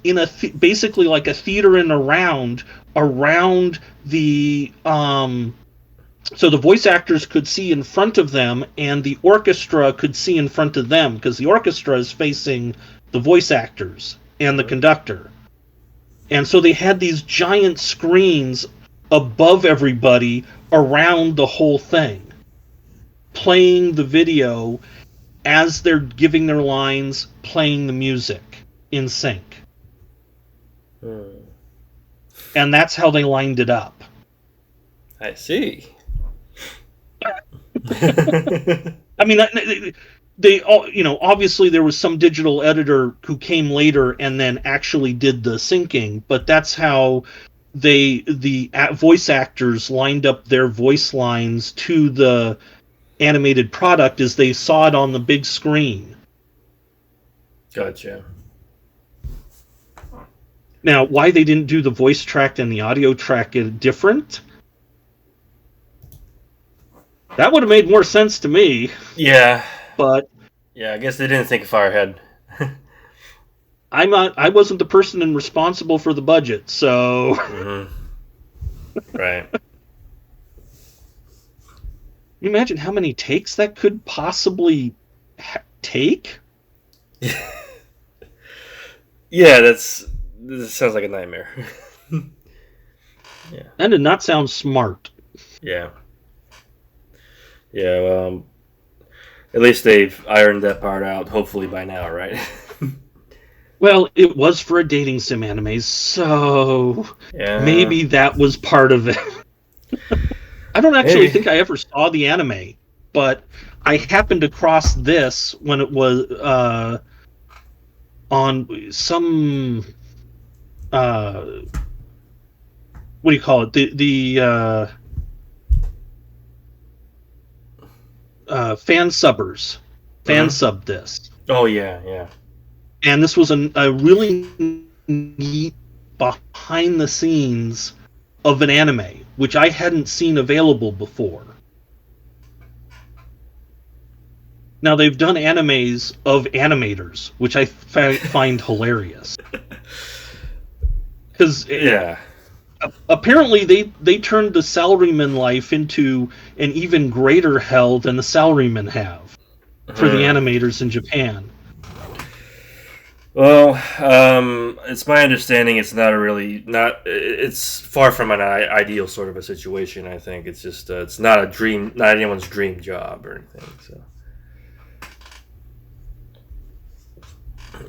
a basically like a theater and around the so the voice actors could see in front of them and the orchestra could see in front of them, because the orchestra is facing the voice actors and the conductor. And so they had these giant screens above everybody around the whole thing, playing the video as they're giving their lines, playing the music in sync. And that's how they lined it up. I see. I mean, they all, obviously there was some digital editor who came later and then actually did the syncing, but that's how the voice actors lined up their voice lines to the animated product as they saw it on the big screen. Gotcha. Now, why they didn't do the voice track and the audio track different? That would have made more sense to me. Yeah. But yeah, I guess they didn't think far ahead. I wasn't the person responsible for the budget, so Right. You imagine how many takes that could possibly take? Yeah, this sounds like a nightmare. Yeah. That did not sound smart. Yeah. Yeah, well, at least they've ironed that part out, hopefully by now, right? Well, it was for a dating sim anime, so maybe that was part of it. I don't actually think I ever saw the anime, but I happened across this when it was on some what do you call it? The fan subbers fan subbed this. Oh yeah. And this was a really neat behind the scenes of an anime, which I hadn't seen available before. Now, they've done animes of animators, which I find hilarious. Because apparently they turned the salaryman life into an even greater hell than the salarymen have for the animators in Japan. Well, it's my understanding it's it's far from an ideal sort of a situation. I think it's just it's not anyone's dream job or anything. So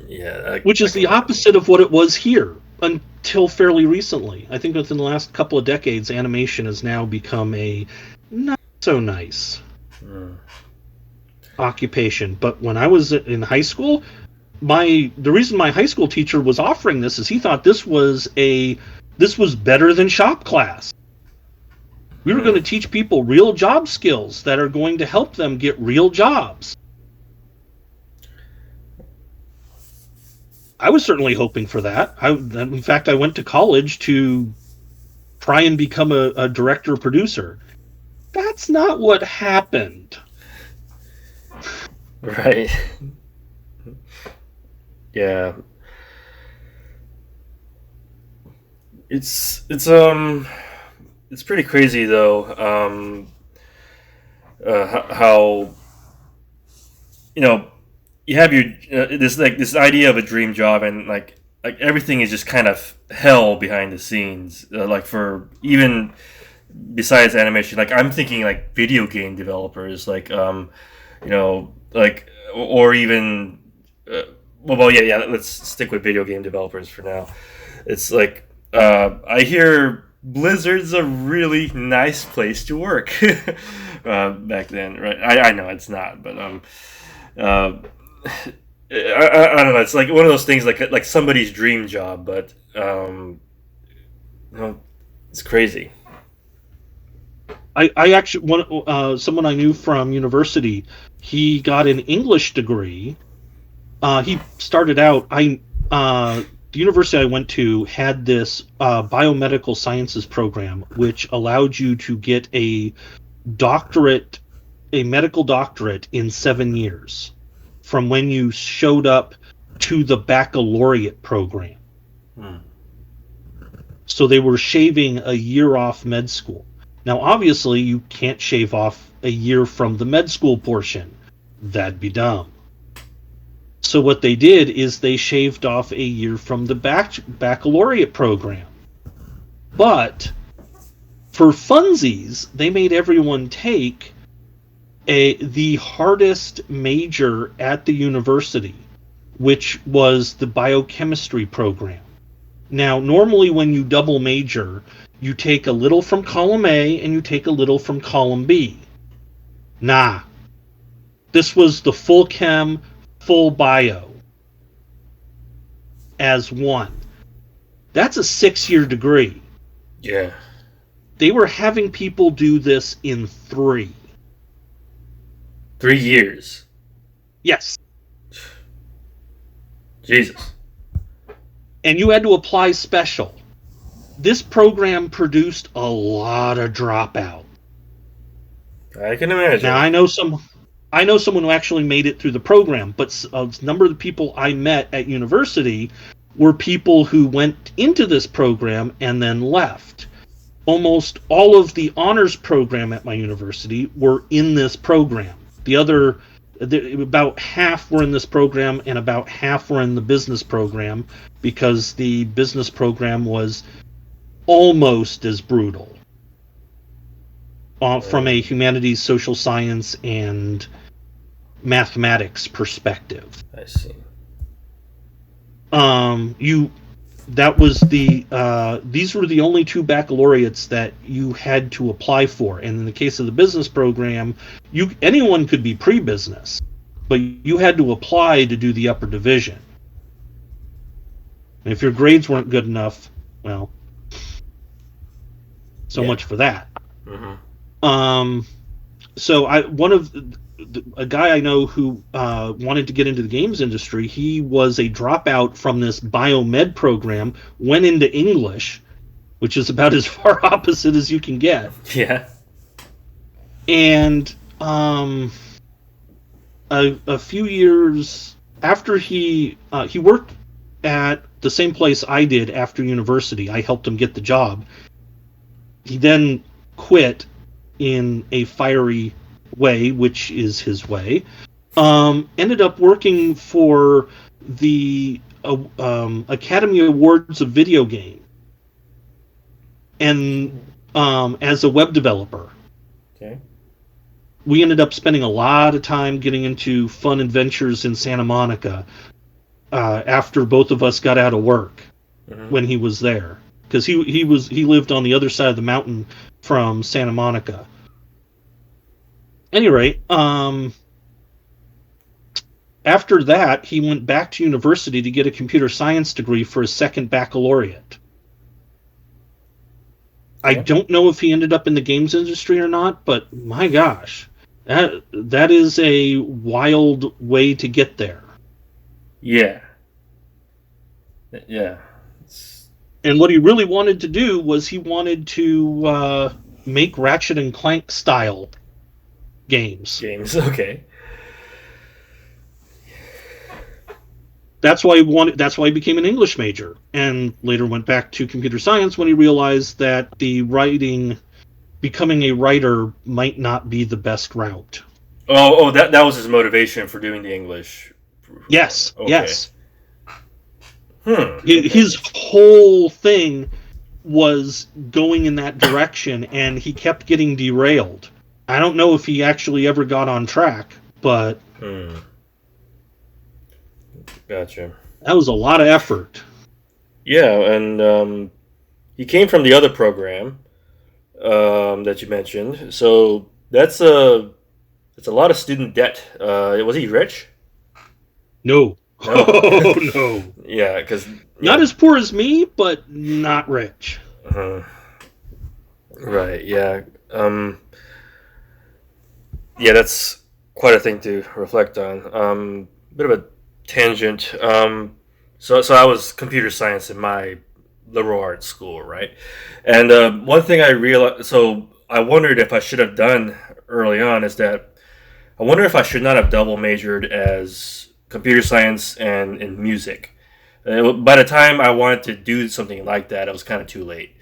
yeah, which is the opposite of what it was here until fairly recently. I think within the last couple of decades, animation has now become a not so nice occupation. But when I was in high school, the reason my high school teacher was offering this is he thought this was better than shop class. We were going to teach people real job skills that are going to help them get real jobs. I was certainly hoping for that. In fact, I went to college to try and become a director producer. That's not what happened. Right. Yeah. It's pretty crazy though. How you have your this idea of a dream job, and like everything is just kind of hell behind the scenes. Like for even besides animation, like I'm thinking like video game developers, like or even. Well, yeah. Let's stick with video game developers for now. It's like I hear Blizzard's a really nice place to work back then, right? I know it's not, but uh, I don't know. It's like one of those things, like somebody's dream job, but it's crazy. I actually someone I knew from university. He got an English degree. He started out. The university I went to had this biomedical sciences program, which allowed you to get a doctorate, a medical doctorate in 7 years from when you showed up to the baccalaureate program. So they were shaving a year off med school. Now, obviously, you can't shave off a year from the med school portion. That'd be dumb. So what they did is they shaved off a year from the baccalaureate program. But for funsies, they made everyone take the hardest major at the university, which was the biochemistry program. Now, normally when you double major, you take a little from column A and you take a little from column B. Nah. This was the full chem, full bio as one. That's a 6-year degree. Yeah. They were having people do this in 3. 3 years. Yes. Jesus. And you had to apply special. This program produced a lot of dropout. I can imagine. Now I know someone who actually made it through the program, but a number of the people I met at university were people who went into this program and then left. Almost all of the honors program at my university were in this program. About half were in this program and about half were in the business program, because the business program was almost as brutal from a humanities, social science, and mathematics perspective. I see. These were the only 2 baccalaureates that you had to apply for, and in the case of the business program, anyone could be pre-business, but you had to apply to do the upper division. And if your grades weren't good enough, well, so much for that. Mm-hmm. So a guy I know who wanted to get into the games industry, he was a dropout from this biomed program, went into English, which is about as far opposite as you can get. Yeah. And a few years after he worked at the same place I did after university. I helped him get the job. He then quit in a fiery way, which is his way. Ended up working for the Academy Awards of video game, and as a web developer. Okay. We ended up spending a lot of time getting into fun adventures in Santa Monica after both of us got out of work. Mm-hmm. When he was there, because he lived on the other side of the mountain from Santa Monica. Any rate, after that, he went back to university to get a computer science degree for his second baccalaureate. I don't know if he ended up in the games industry or not, but my gosh, that is a wild way to get there. Yeah. Yeah. And what he really wanted to do was he wanted to make Ratchet and Clank style games. Okay. That's why he became an English major, and later went back to computer science when he realized that becoming a writer might not be the best route. Oh, that was his motivation for doing the English. Yes, okay. Yes. Okay. His whole thing was going in that direction, and he kept getting derailed. I don't know if he actually ever got on track, but Gotcha. That was a lot of effort. Yeah, and he came from the other program that you mentioned. So that's a lot of student debt. Was he rich? No. No. Oh, no. Yeah, because Not as poor as me, but not rich. Right. Yeah. Yeah, that's quite a thing to reflect on. Bit of a tangent. So I was computer science in my liberal arts school, right? And one thing I realized, so I wondered if I should have done early on is that I wonder if I should not have double majored as computer science and in music. By the time I wanted to do something like that, it was kind of too late.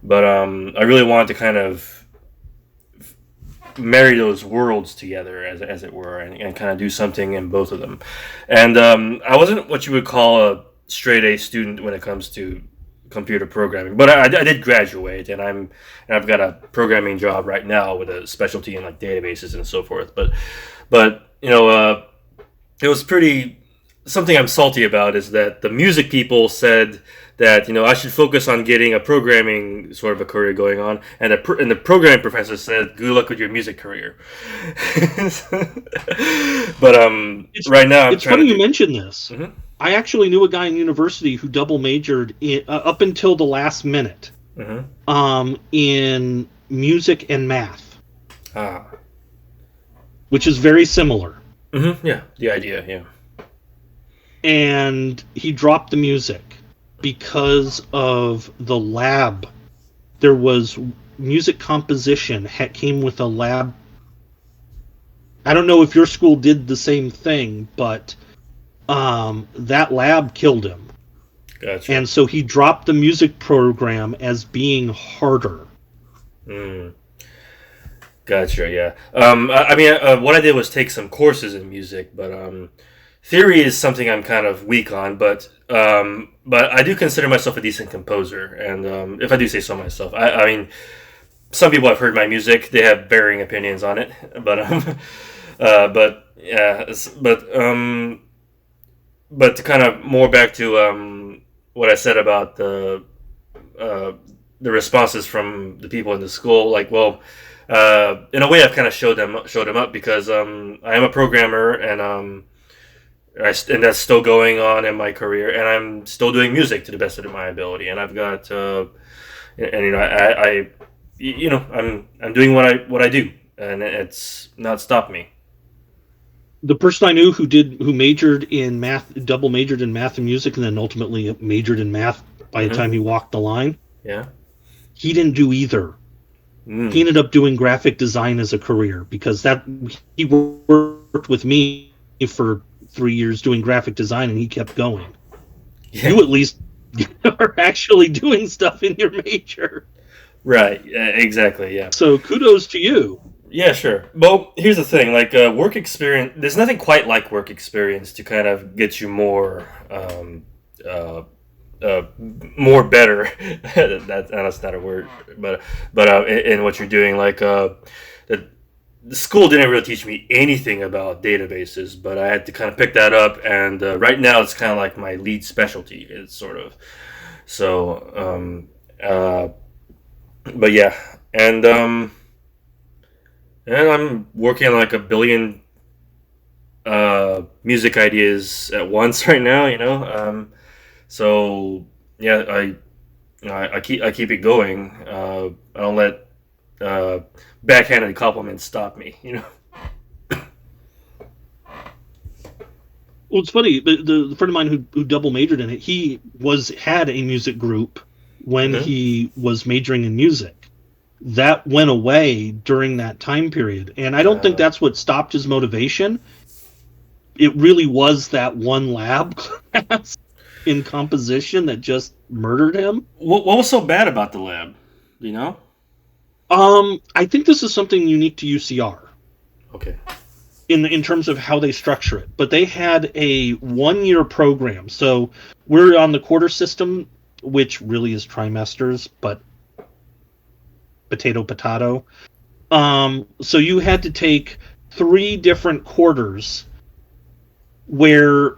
But I really wanted to kind of marry those worlds together, as it were, and kind of do something in both of them. And I wasn't what you would call a straight A student when it comes to computer programming, but I did graduate, and I've got a programming job right now with a specialty in like databases and so forth. But it was pretty. Something I'm salty about is that the music people said that I should focus on getting a programming sort of a career going on, and the programming professor said, "Good luck with your music career." But right now it's funny you mention this. Mm-hmm. I actually knew a guy in university who double majored up until the last minute in music and math, which is very similar. Mm-hmm. Yeah, the idea, yeah. And he dropped the music because of the lab. There was music composition came with a lab. I don't know if your school did the same thing, but that lab killed him. Gotcha. And so he dropped the music program as being harder. Gotcha, yeah. What I did was take some courses in music, but theory is something I'm kind of weak on, but I do consider myself a decent composer, and if I do say so myself, I mean, some people have heard my music; they have varying opinions on it, but to kind of more back to what I said about the responses from the people in the school, like, well, in a way, I've kind of showed them up because I am a programmer, and that's still going on in my career, and I'm still doing music to the best of my ability, and I've got I'm doing what I do, and it's not stopped me. The person I knew who majored in math, double majored in math and music, and then ultimately majored in math by the time he walked the line. Yeah, he didn't do either. He ended up doing graphic design as a career because he worked with me for 3 years doing graphic design, and he kept going. Yeah. You at least are actually doing stuff in your major. Right, exactly, yeah. So kudos to you. Yeah, sure. Well, here's the thing, like work experience, there's nothing quite like work experience to kind of get you more better. That's not a word, but in what you're doing, like the school didn't really teach me anything about databases, but I had to kind of pick that up, and right now it's kind of like my lead specialty. It's sort of so, but yeah, and I'm working on like a billion music ideas at once right now. So yeah, I keep it going. I don't let backhanded compliments stop me. Well, it's funny. The friend of mine who double majored in it, he had a music group when he was majoring in music. That went away during that time period, and I don't think that's what stopped his motivation. It really was that one lab class in composition that just murdered him. What was so bad about the lab? Do you know? I think this is something unique to UCR. Okay. In terms of how they structure it, but they had a 1-year program. So we're on the quarter system, which really is trimesters, but potato. So you had to take 3 different quarters where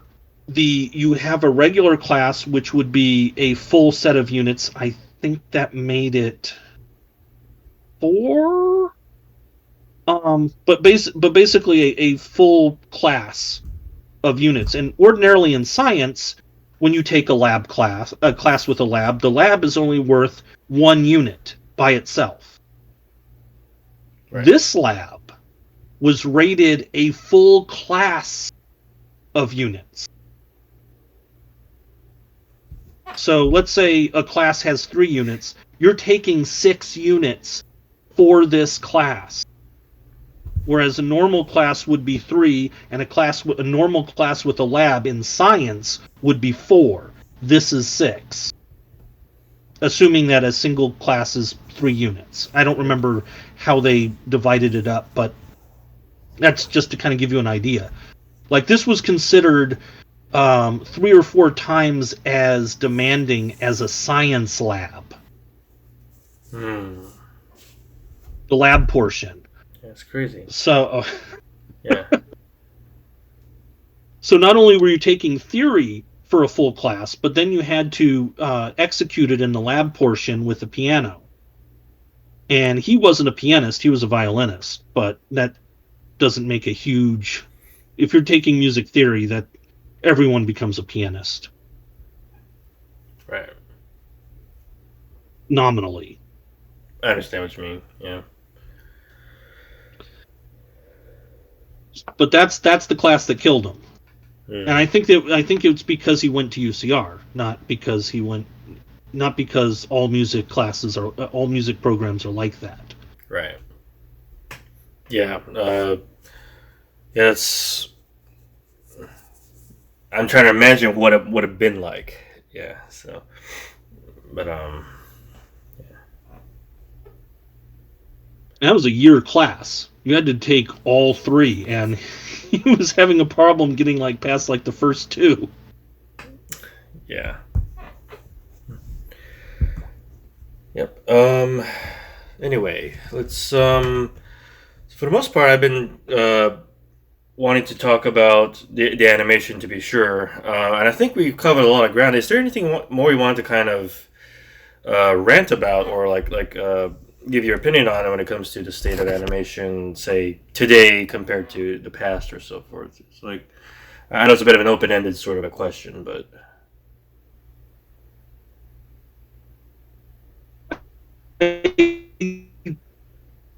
you have a regular class, which would be a full set of units. I think that made it 4. But basically a full class of units. And ordinarily in science, when you take a class with a lab, the lab is only worth 1 unit by itself. Right. This lab was rated a full class of units. So let's say a class has 3 units. You're taking 6 units for this class. Whereas a normal class would be 3, and a normal class with a lab in science would be 4. This is 6. Assuming that a single class is 3 units. I don't remember how they divided it up, but that's just to kind of give you an idea. Like, this was considered 3 or 4 times as demanding as a science lab. The lab portion. That's crazy. So, yeah. So not only were you taking theory for a full class, but then you had to execute it in the lab portion with the piano. And he wasn't a pianist, he was a violinist, but that doesn't make a huge... If you're taking music theory, that everyone becomes a pianist. Right. Nominally. I understand what you mean, yeah. But that's the class that killed him. And I think it's because he went to UCR, not because all music programs are like that. Right. Yeah. Yeah. I'm trying to imagine what it would have been like. Yeah. So, but yeah. That was a year class. You had to take all 3, and he was having a problem getting past the first 2. Yeah. Yep. Anyway, let's for the most part, I've been wanting to talk about the animation, to be sure, and I think we covered a lot of ground. Is there anything more you wanted to kind of rant about, or give your opinion on it when it comes to the state of animation, say today compared to the past or so forth? It's I know it's a bit of an open-ended sort of a question, but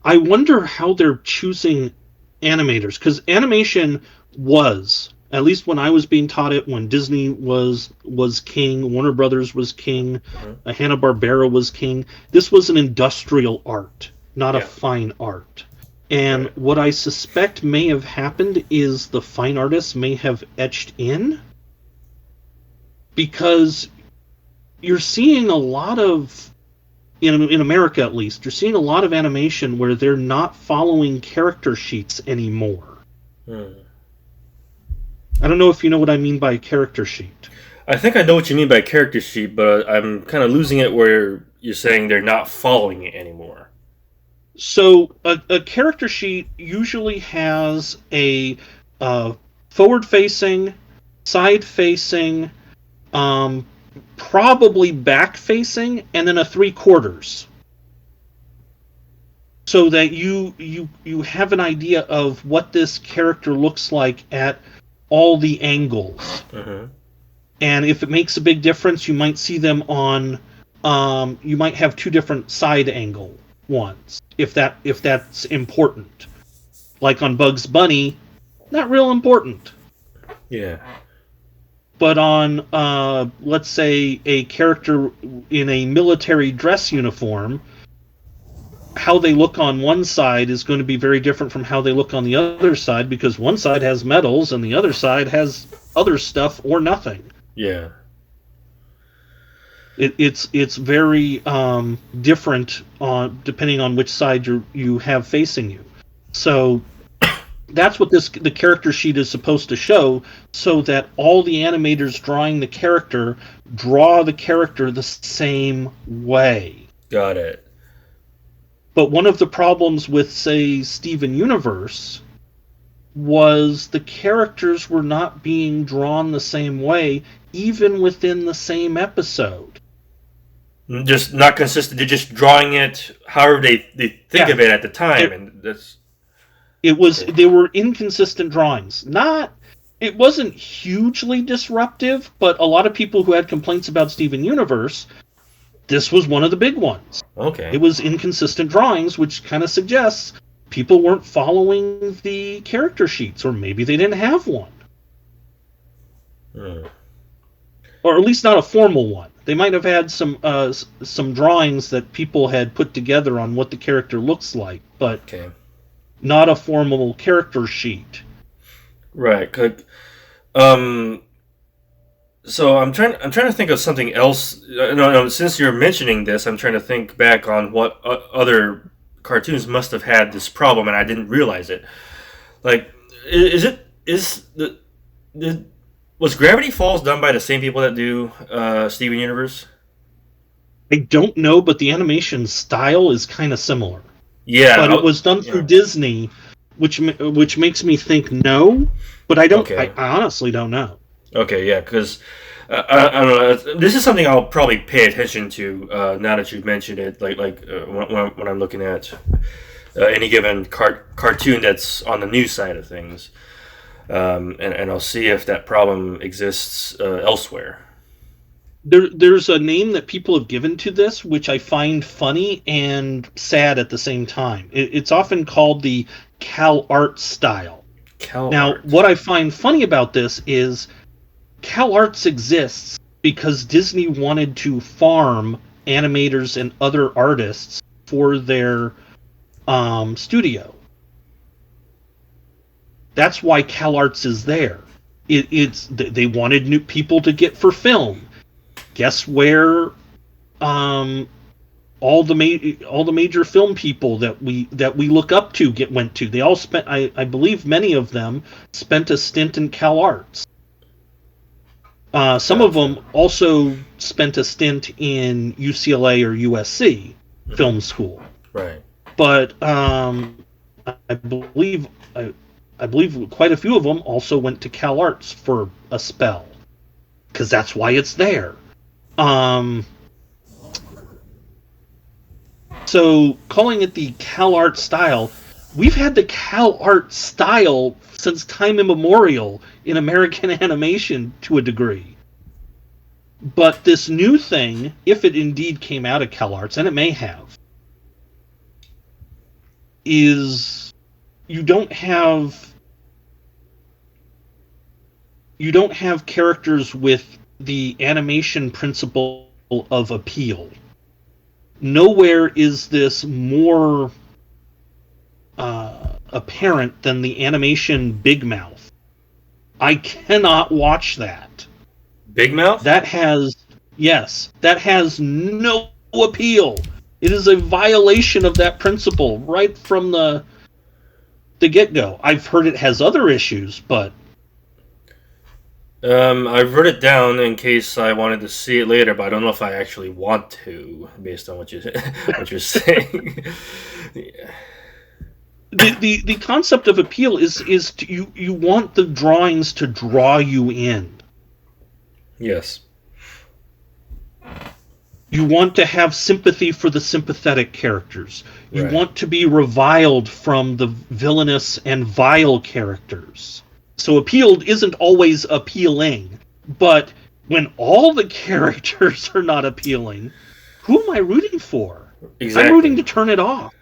I wonder how they're choosing animators, because animation was, at least when I was being taught it, when Disney was king, Warner Brothers was king, Hanna-Barbera was king. This was an industrial art, not a fine art. And what I suspect may have happened is the fine artists may have etched in, because you're seeing a lot of, in America at least, you're seeing a lot of animation where they're not following character sheets anymore. I don't know if you know what I mean by character sheet. I think I know what you mean by character sheet, but I'm kind of losing it where you're saying they're not following it anymore. So a character sheet usually has a forward-facing, side-facing, probably back-facing, and then a 3/4. So that you have an idea of what this character looks like at all the angles. And if it makes a big difference, you might see them on you might have 2 different side angle ones, if that's important. Like on Bugs Bunny, not real important. Yeah. But on let's say a character in a military dress uniform, how they look on one side is going to be very different from how they look on the other side, because one side has medals and the other side has other stuff or nothing. Yeah. It's very different depending on which side you have facing you. So that's what the character sheet is supposed to show, so that all the animators drawing the character draw the character the same way. Got it. But one of the problems with, say, Steven Universe was the characters were not being drawn the same way, even within the same episode. Just not consistent. They're just drawing it however they think of it at the time, and that's. Okay. They were inconsistent drawings. It wasn't hugely disruptive, but a lot of people who had complaints about Steven Universe, this was one of the big ones. Okay. It was inconsistent drawings, which kind of suggests people weren't following the character sheets, or maybe they didn't have one. Or at least not a formal one. They might have had some drawings that people had put together on what the character looks like, but not a formal character sheet. Right. So I'm trying to think of something else. No. Since you're mentioning this, I'm trying to think back on what other cartoons must have had this problem, and I didn't realize it. Like, was Gravity Falls done by the same people that do Steven Universe? I don't know, but the animation style is kind of similar. Yeah, but it was done through Disney, which makes me think no. But I don't. I honestly don't know. Okay, yeah, because I don't know. This is something I'll probably pay attention to now that you've mentioned it. Like when I'm looking at any given cartoon that's on the news side of things, and I'll see if that problem exists elsewhere. There's a name that people have given to this, which I find funny and sad at the same time. It's often called the CalArt style. Now, what I find funny about this is CalArts exists because Disney wanted to farm animators and other artists for their studio. That's why CalArts is there. They wanted new people to get for film. Guess where all the major film people that we look up to went to? They all spent. I believe many of them spent a stint in CalArts. Some of them also spent a stint in UCLA or USC film school. Right. But I believe quite a few of them also went to CalArts for a spell, because that's why it's there. So calling it the CalArt style, we've had the CalArt style since time immemorial in American animation to a degree. But this new thing, if it indeed came out of CalArts, and it may have, is you don't have characters with the animation principle of appeal. Nowhere is this more apparent than the animation Big Mouth. I cannot watch that. Big Mouth? That has no appeal. It is a violation of that principle right from the get-go. I've heard it has other issues, but I've wrote it down in case I wanted to see it later, but I don't know if I actually want to, based on what you're saying. Yeah. The concept of appeal is you want the drawings to draw you in. Yes. You want to have sympathy for the sympathetic characters. You Right. want to be reviled from the villainous and vile characters. So appealed isn't always appealing, but when all the characters are not appealing, who am I rooting for? Exactly. I'm rooting to turn it off.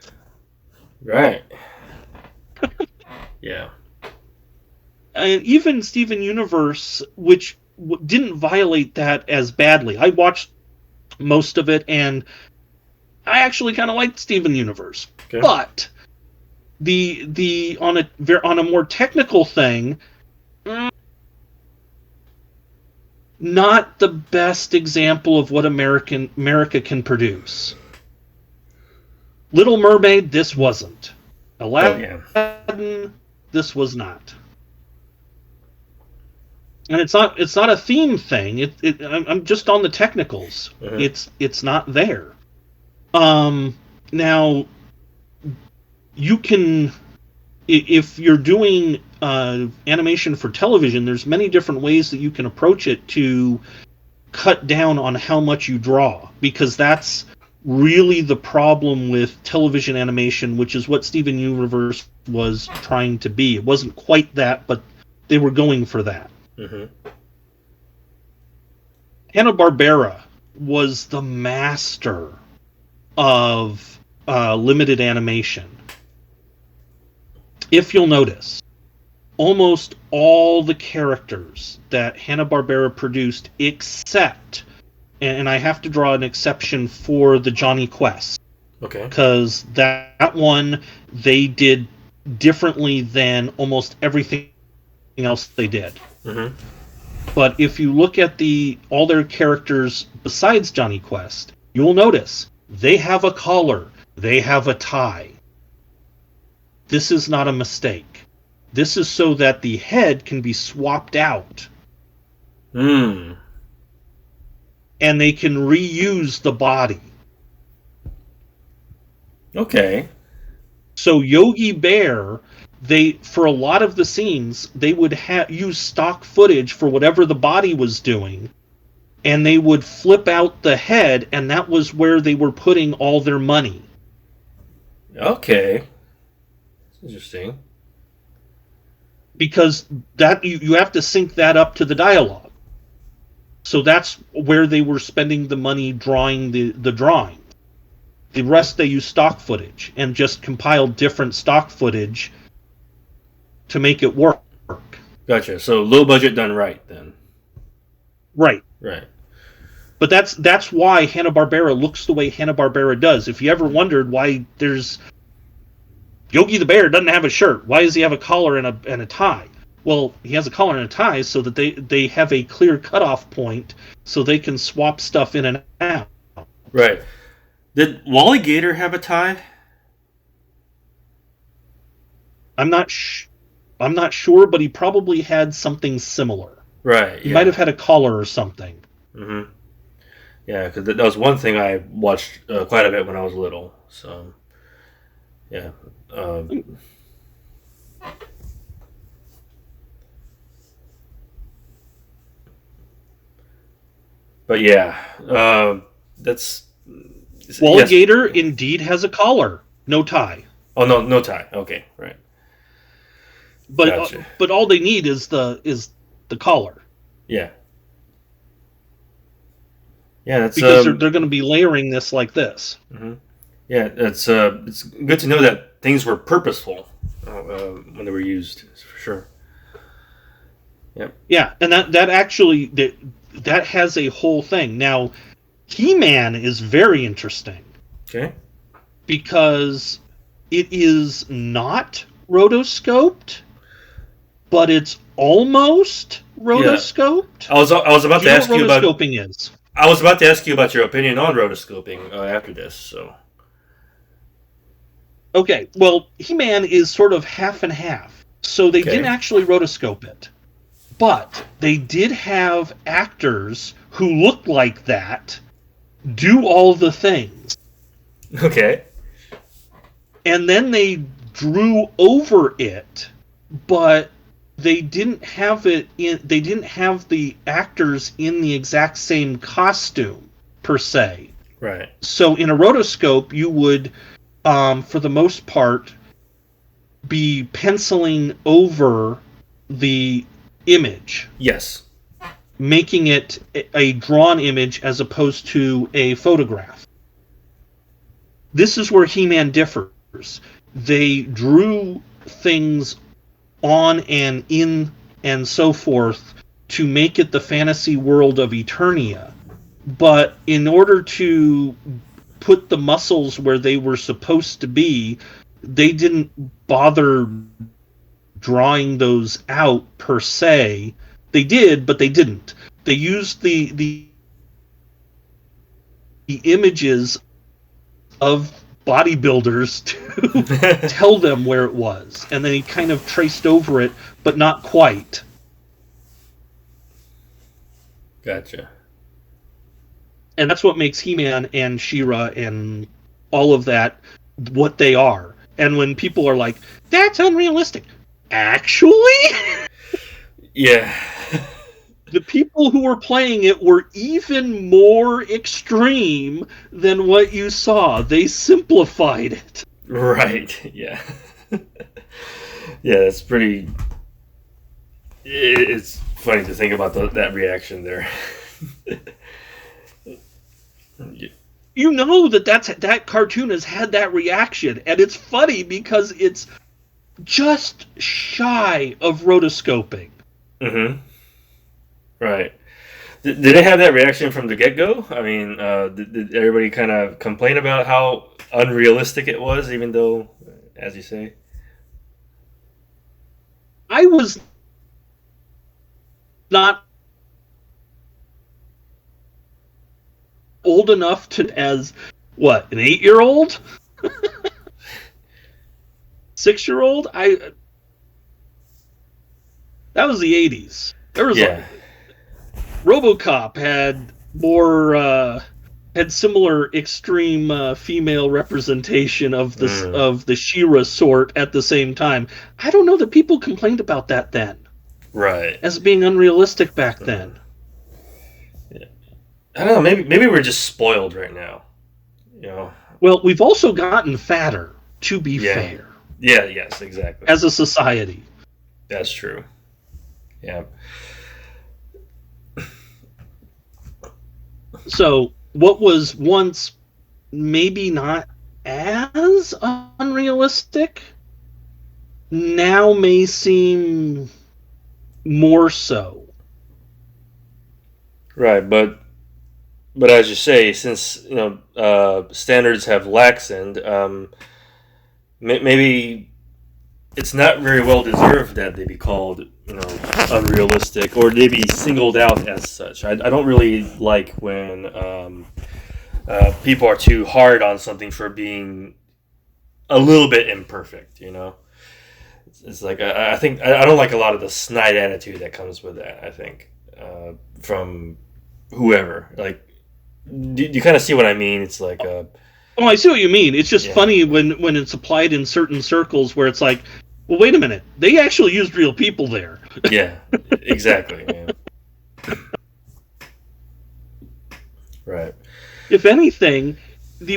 Right. Yeah. And even Steven Universe, which didn't violate that as badly. I watched most of it, and I actually kind of liked Steven Universe. Okay. But the on a more technical thing, not the best example of what America can produce. Little Mermaid, this wasn't. Aladdin, this was not. And it's not a theme thing. I'm just on the technicals. Mm-hmm. It's not there. Now, you can, if you're doing animation for television, there's many different ways that you can approach it to cut down on how much you draw, because that's really the problem with television animation, which is what Steven Universe was trying to be. It wasn't quite that, but they were going for that. Mm-hmm. Hanna-Barbera was the master of limited animation. If you'll notice, almost all the characters that Hanna-Barbera produced, except, and I have to draw an exception for the Johnny Quest, Okay. because that one they did differently than almost everything else they did. Mm-hmm. But if you look at all their characters besides Johnny Quest, you will notice they have a collar, they have a tie. This is not a mistake. This is so that the head can be swapped out. Mm. And they can reuse the body. Okay. So Yogi Bear, for a lot of the scenes, they would use stock footage for whatever the body was doing, and they would flip out the head, and that was where they were putting all their money. Okay. That's interesting. Because that you have to sync that up to the dialogue. So that's where they were spending the money drawing the drawing. The rest they use stock footage and just compiled different stock footage to make it work. Gotcha. So low budget done right then. Right. Right. But that's why Hanna-Barbera looks the way Hanna-Barbera does. If you ever wondered why there's Yogi the Bear doesn't have a shirt, why does he have a collar and a tie? Well, he has a collar and a tie so that they have a clear cutoff point so they can swap stuff in and out. Right. Did Wally Gator have a tie? I'm not sure, but he probably had something similar. Right. He might have had a collar or something. Mm-hmm. Yeah, because that was one thing I watched quite a bit when I was little. So, yeah. But yeah, that's... Wally Gator indeed has a collar, no tie. Oh, no tie. Okay, right. But Gotcha. But all they need is the collar. Yeah. Yeah, that's because they're going to be layering this like this. Mm-hmm. Yeah, it's good to know that things were purposeful when they were used, for sure. Yep. Yeah, and that actually that has a whole thing. Now, He-Man is very interesting. Okay. Because it is not rotoscoped, but it's almost rotoscoped. Yeah. I was about to ask you about rotoscoping is. I was about to ask you about your opinion on rotoscoping after this. So. Okay, well, He-Man is sort of half and half, so they didn't actually rotoscope it, but they did have actors who looked like that do all the things. Okay. And then they drew over it, but they didn't have it in. They didn't have the actors in the exact same costume per se. Right. So in a rotoscope, you would, for the most part, be penciling over the image. Yes. Making it a drawn image as opposed to a photograph. This is where He-Man differs. They drew things on and in and so forth to make it the fantasy world of Eternia. But in order to put the muscles where they were supposed to be, they didn't bother drawing those out per se. They did, but they didn't. They used the images of bodybuilders to tell them where it was, and then he kind of traced over it, but not quite. Gotcha. And that's what makes He-Man and She-Ra and all of that what they are. And when people are like, that's unrealistic. Actually? Yeah. The people who were playing it were even more extreme than what you saw. They simplified it. Right. Yeah. Yeah, that's pretty. It's funny to think about that reaction there. You know that cartoon has had that reaction, and it's funny because it's just shy of rotoscoping. Mm-hmm. Right. Did it have that reaction from the get-go? I mean, did everybody kind of complain about how unrealistic it was, even though, as you say? I was not old enough to, as, what, an 8-year-old? 6-year-old? That was the 80s. There was RoboCop had similar extreme female representation of the She-Ra sort at the same time. I don't know that people complained about that then. Right. As being unrealistic back then. Yeah. I don't know, maybe we're just spoiled right now. You know. Well, we've also gotten fatter, to be fair. Yeah, yes, exactly. As a society. That's true. Yeah. So, what was once maybe not as unrealistic now may seem more so. Right, but as you say, since standards have laxened, maybe it's not very well deserved that they be called unrealistic or they be singled out as such. I don't really like when people are too hard on something for being a little bit imperfect. It's like I think I don't like a lot of the snide attitude that comes with that. I think from whoever, like, do you kind of see what I mean? It's like oh, I see what you mean. It's just funny when it's applied in certain circles where it's like, well, wait a minute, they actually used real people there. Yeah, exactly. Yeah. Right. If anything,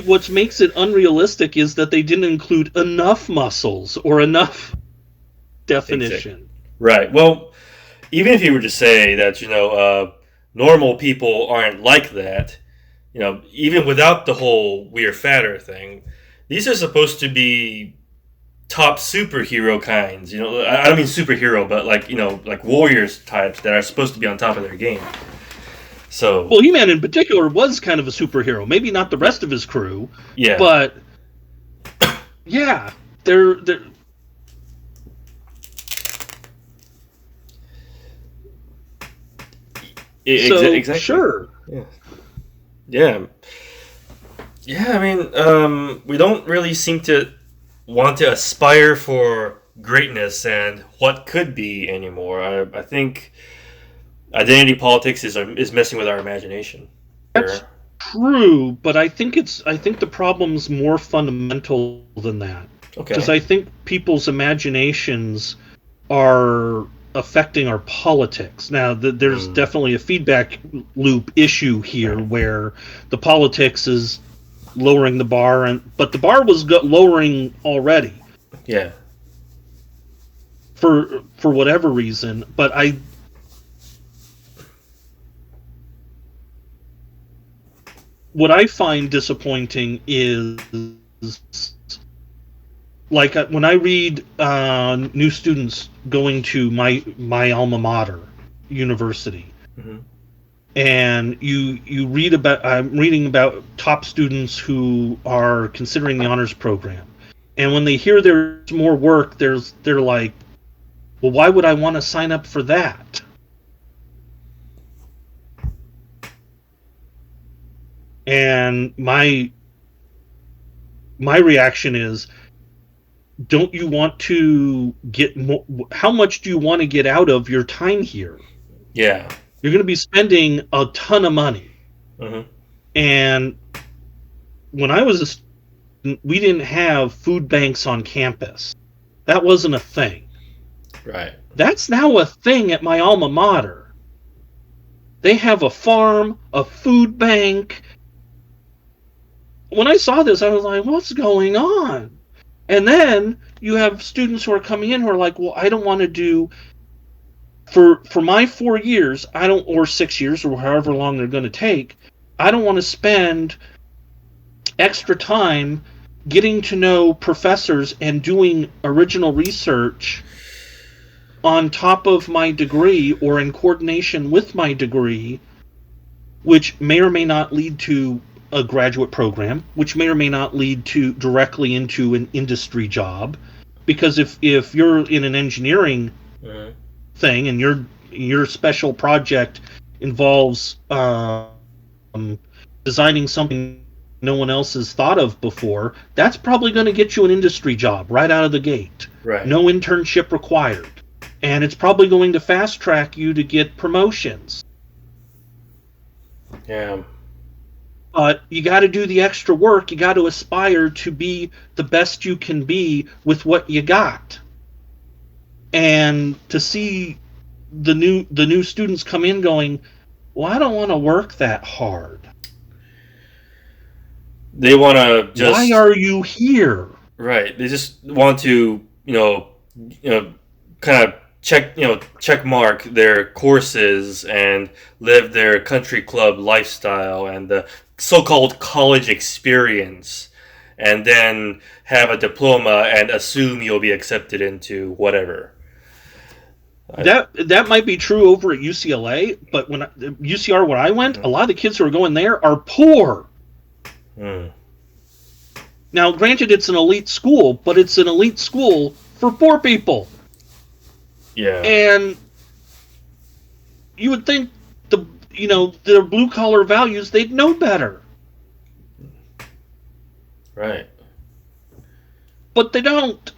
what makes it unrealistic is that they didn't include enough muscles or enough definition. Exactly. Right. Well, even if you were to say that normal people aren't like that, even without the whole we're fatter thing, these are supposed to be top superhero kinds. I don't mean superhero, but like warriors types that are supposed to be on top of their game. So, well, He-Man in particular was kind of a superhero. Maybe not the rest of his crew. Yeah. But yeah, they're exactly. Sure. Yeah. I mean, we don't really seem to want to aspire for greatness and what could be anymore. I think identity politics is messing with our imagination. That's true, but I think the problem's more fundamental than that. Okay. Because I think people's imaginations are affecting our politics. Now, there's definitely a feedback loop issue here where the politics is lowering the bar, but the bar was lowering already. Yeah. For whatever reason, but what I find disappointing is, like, when I read new students going to my alma mater, university, and you read about, I'm reading about top students who are considering the honors program, and when they hear there's more work, they're like, well, why would I want to sign up for that? And my reaction is, don't you want to get more? How much do you want to get out of your time here? Yeah. You're going to be spending a ton of money. And when I was a student, we didn't have food banks on campus. That wasn't a thing. Right. That's now a thing at my alma mater. They have a farm, a food bank. When I saw this, I was like, what's going on? And then you have students who are coming in who are like, well, I don't want to do, for my 4 years, I don't, or 6 years, or however long they're going to take, I don't want to spend extra time getting to know professors and doing original research on top of my degree or in coordination with my degree, which may or may not lead to a graduate program, which may or may not lead to directly into an industry job. Because if you're in an engineering thing and your special project involves designing something no one else has thought of before, that's probably going to get you an industry job right out of the gate. Right. No internship required. And it's probably going to fast track you to get promotions. Yeah. But you got to do the extra work. You got to aspire to be the best you can be with what you got. And to see the new students come in going, well, I don't want to work that hard. They want to just... Why are you here? Right. They just want to, kind of check mark their courses and live their country club lifestyle and the so-called college experience, and then have a diploma and assume you'll be accepted into whatever. That might be true over at UCLA, but UCR where I went, a lot of the kids who are going there are poor. Now, granted, it's an elite school, but it's an elite school for poor people. Yeah. And you would think their blue collar values, they'd know better. Right. But they don't.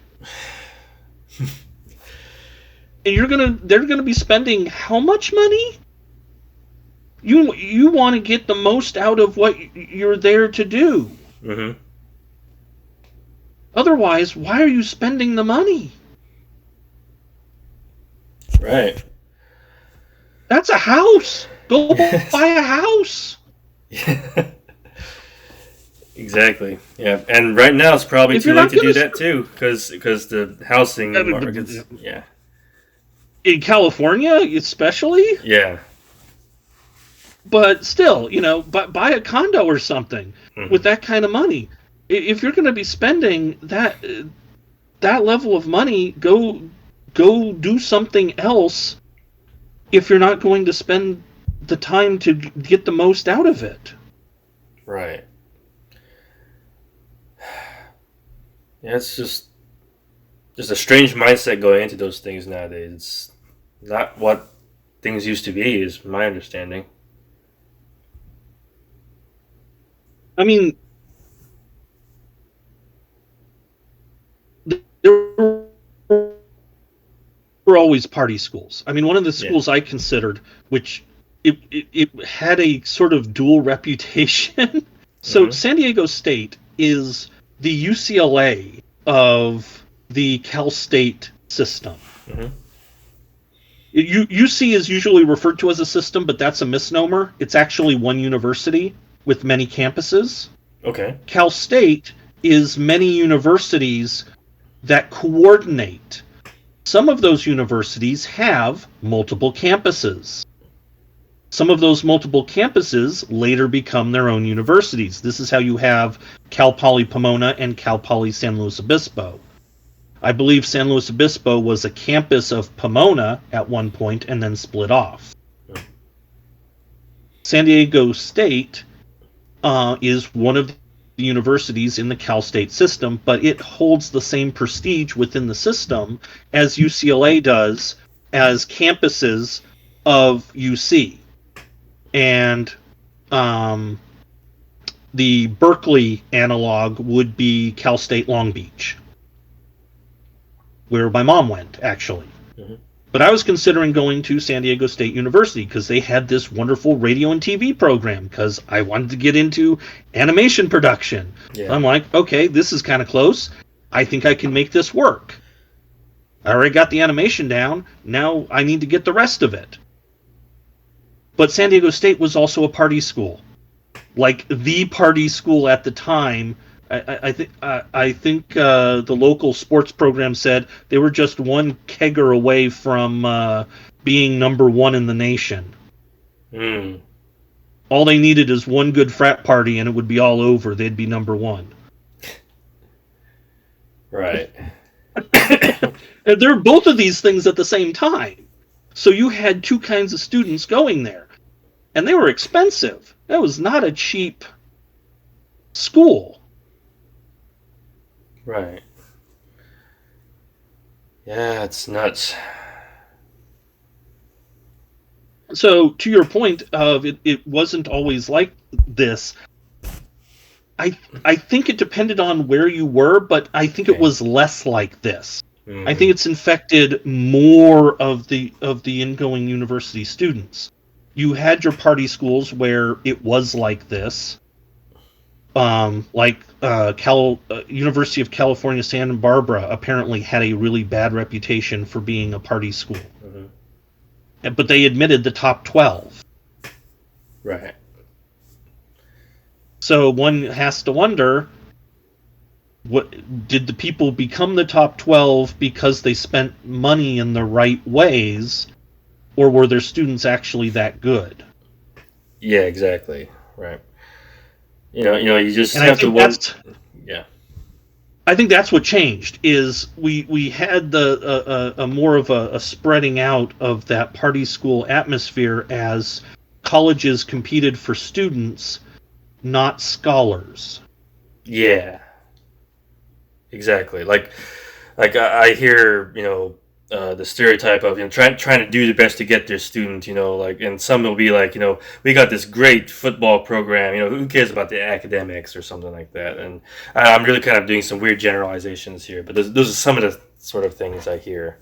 And they're gonna be spending how much money? You want to get the most out of what you're there to do. Mm-hmm. Otherwise, why are you spending the money? Right. That's a house. Go buy a house. Yeah. Exactly. Yeah, and right now it's probably too late to do that too, because the housing markets. Yeah. In California, especially. Yeah. But still, buy a condo or something with that kind of money. If you're going to be spending that level of money, go do something else. If you're not going to spend the time to get the most out of it. Right. Yeah, it's just a strange mindset going into those things nowadays. It's not what things used to be, is my understanding. I mean, there were always party schools. I mean, one of the schools I considered, which it had a sort of dual reputation. So San Diego State is the UCLA of the Cal State system. UC is usually referred to as a system, but that's a misnomer. It's actually one university with many campuses. Okay. Cal State is many universities that coordinate. Some of those universities have multiple campuses. Some of those multiple campuses later become their own universities. This is how you have Cal Poly Pomona and Cal Poly San Luis Obispo. I believe San Luis Obispo was a campus of Pomona at one point and then split off. San Diego State is one of the universities in the Cal State system, but it holds the same prestige within the system as UCLA does as campuses of UC. And the Berkeley analog would be Cal State Long Beach, where my mom went, actually. But I was considering going to San Diego State University because they had this wonderful radio and TV program because I wanted to get into animation production. Yeah. I'm like, okay, this is kind of close. I think I can make this work. I already got the animation down. Now I need to get the rest of it. But San Diego State was also a party school, like the party school at the time. I think the local sports program said they were just one kegger away from being number one in the nation. Mm. All they needed is one good frat party, and it would be all over. They'd be number one. Right. And there were both of these things at the same time. So you had two kinds of students going there. And they were expensive. That was not a cheap school. Right. Yeah, it's nuts. So to your point of it wasn't always like this, I think it depended on where you were, but I think it was less like this. Mm-hmm. I think it's infected more of the incoming university students. You had your party schools where it was like this, University of California, Santa Barbara apparently had a really bad reputation for being a party school. Mm-hmm. But they admitted the top 12. Right. So one has to wonder, what did the people become the top 12 because they spent money in the right ways, or were their students actually that good? Yeah, exactly. Right. You just have to wonder. Yeah. I think that's what changed. Is we had a more of a spreading out of that party school atmosphere as colleges competed for students, not scholars. Yeah. Exactly. Like I hear, the stereotype of trying to do the best to get their student, and some will be like, we got this great football program, who cares about the academics or something like that. And I'm really kind of doing some weird generalizations here, but those are some of the sort of things I hear.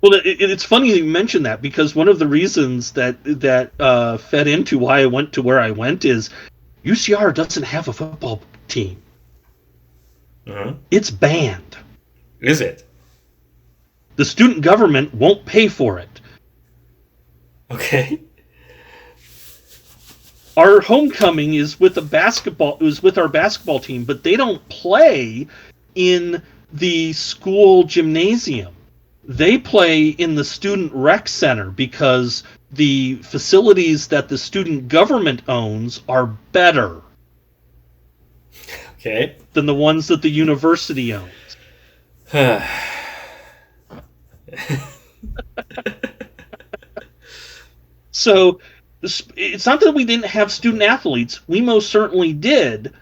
Well, it's funny you mention that, because one of the reasons that fed into why I went to where I went is UCR doesn't have a football team. Mm-hmm. It's banned. Is it? The student government won't pay for it. Okay. Our homecoming is with our basketball team, but they don't play in the school gymnasium. They play in the student rec center because the facilities that the student government owns are better. Okay. Than the ones that the university owns. So it's not that we didn't have student athletes. We most certainly did,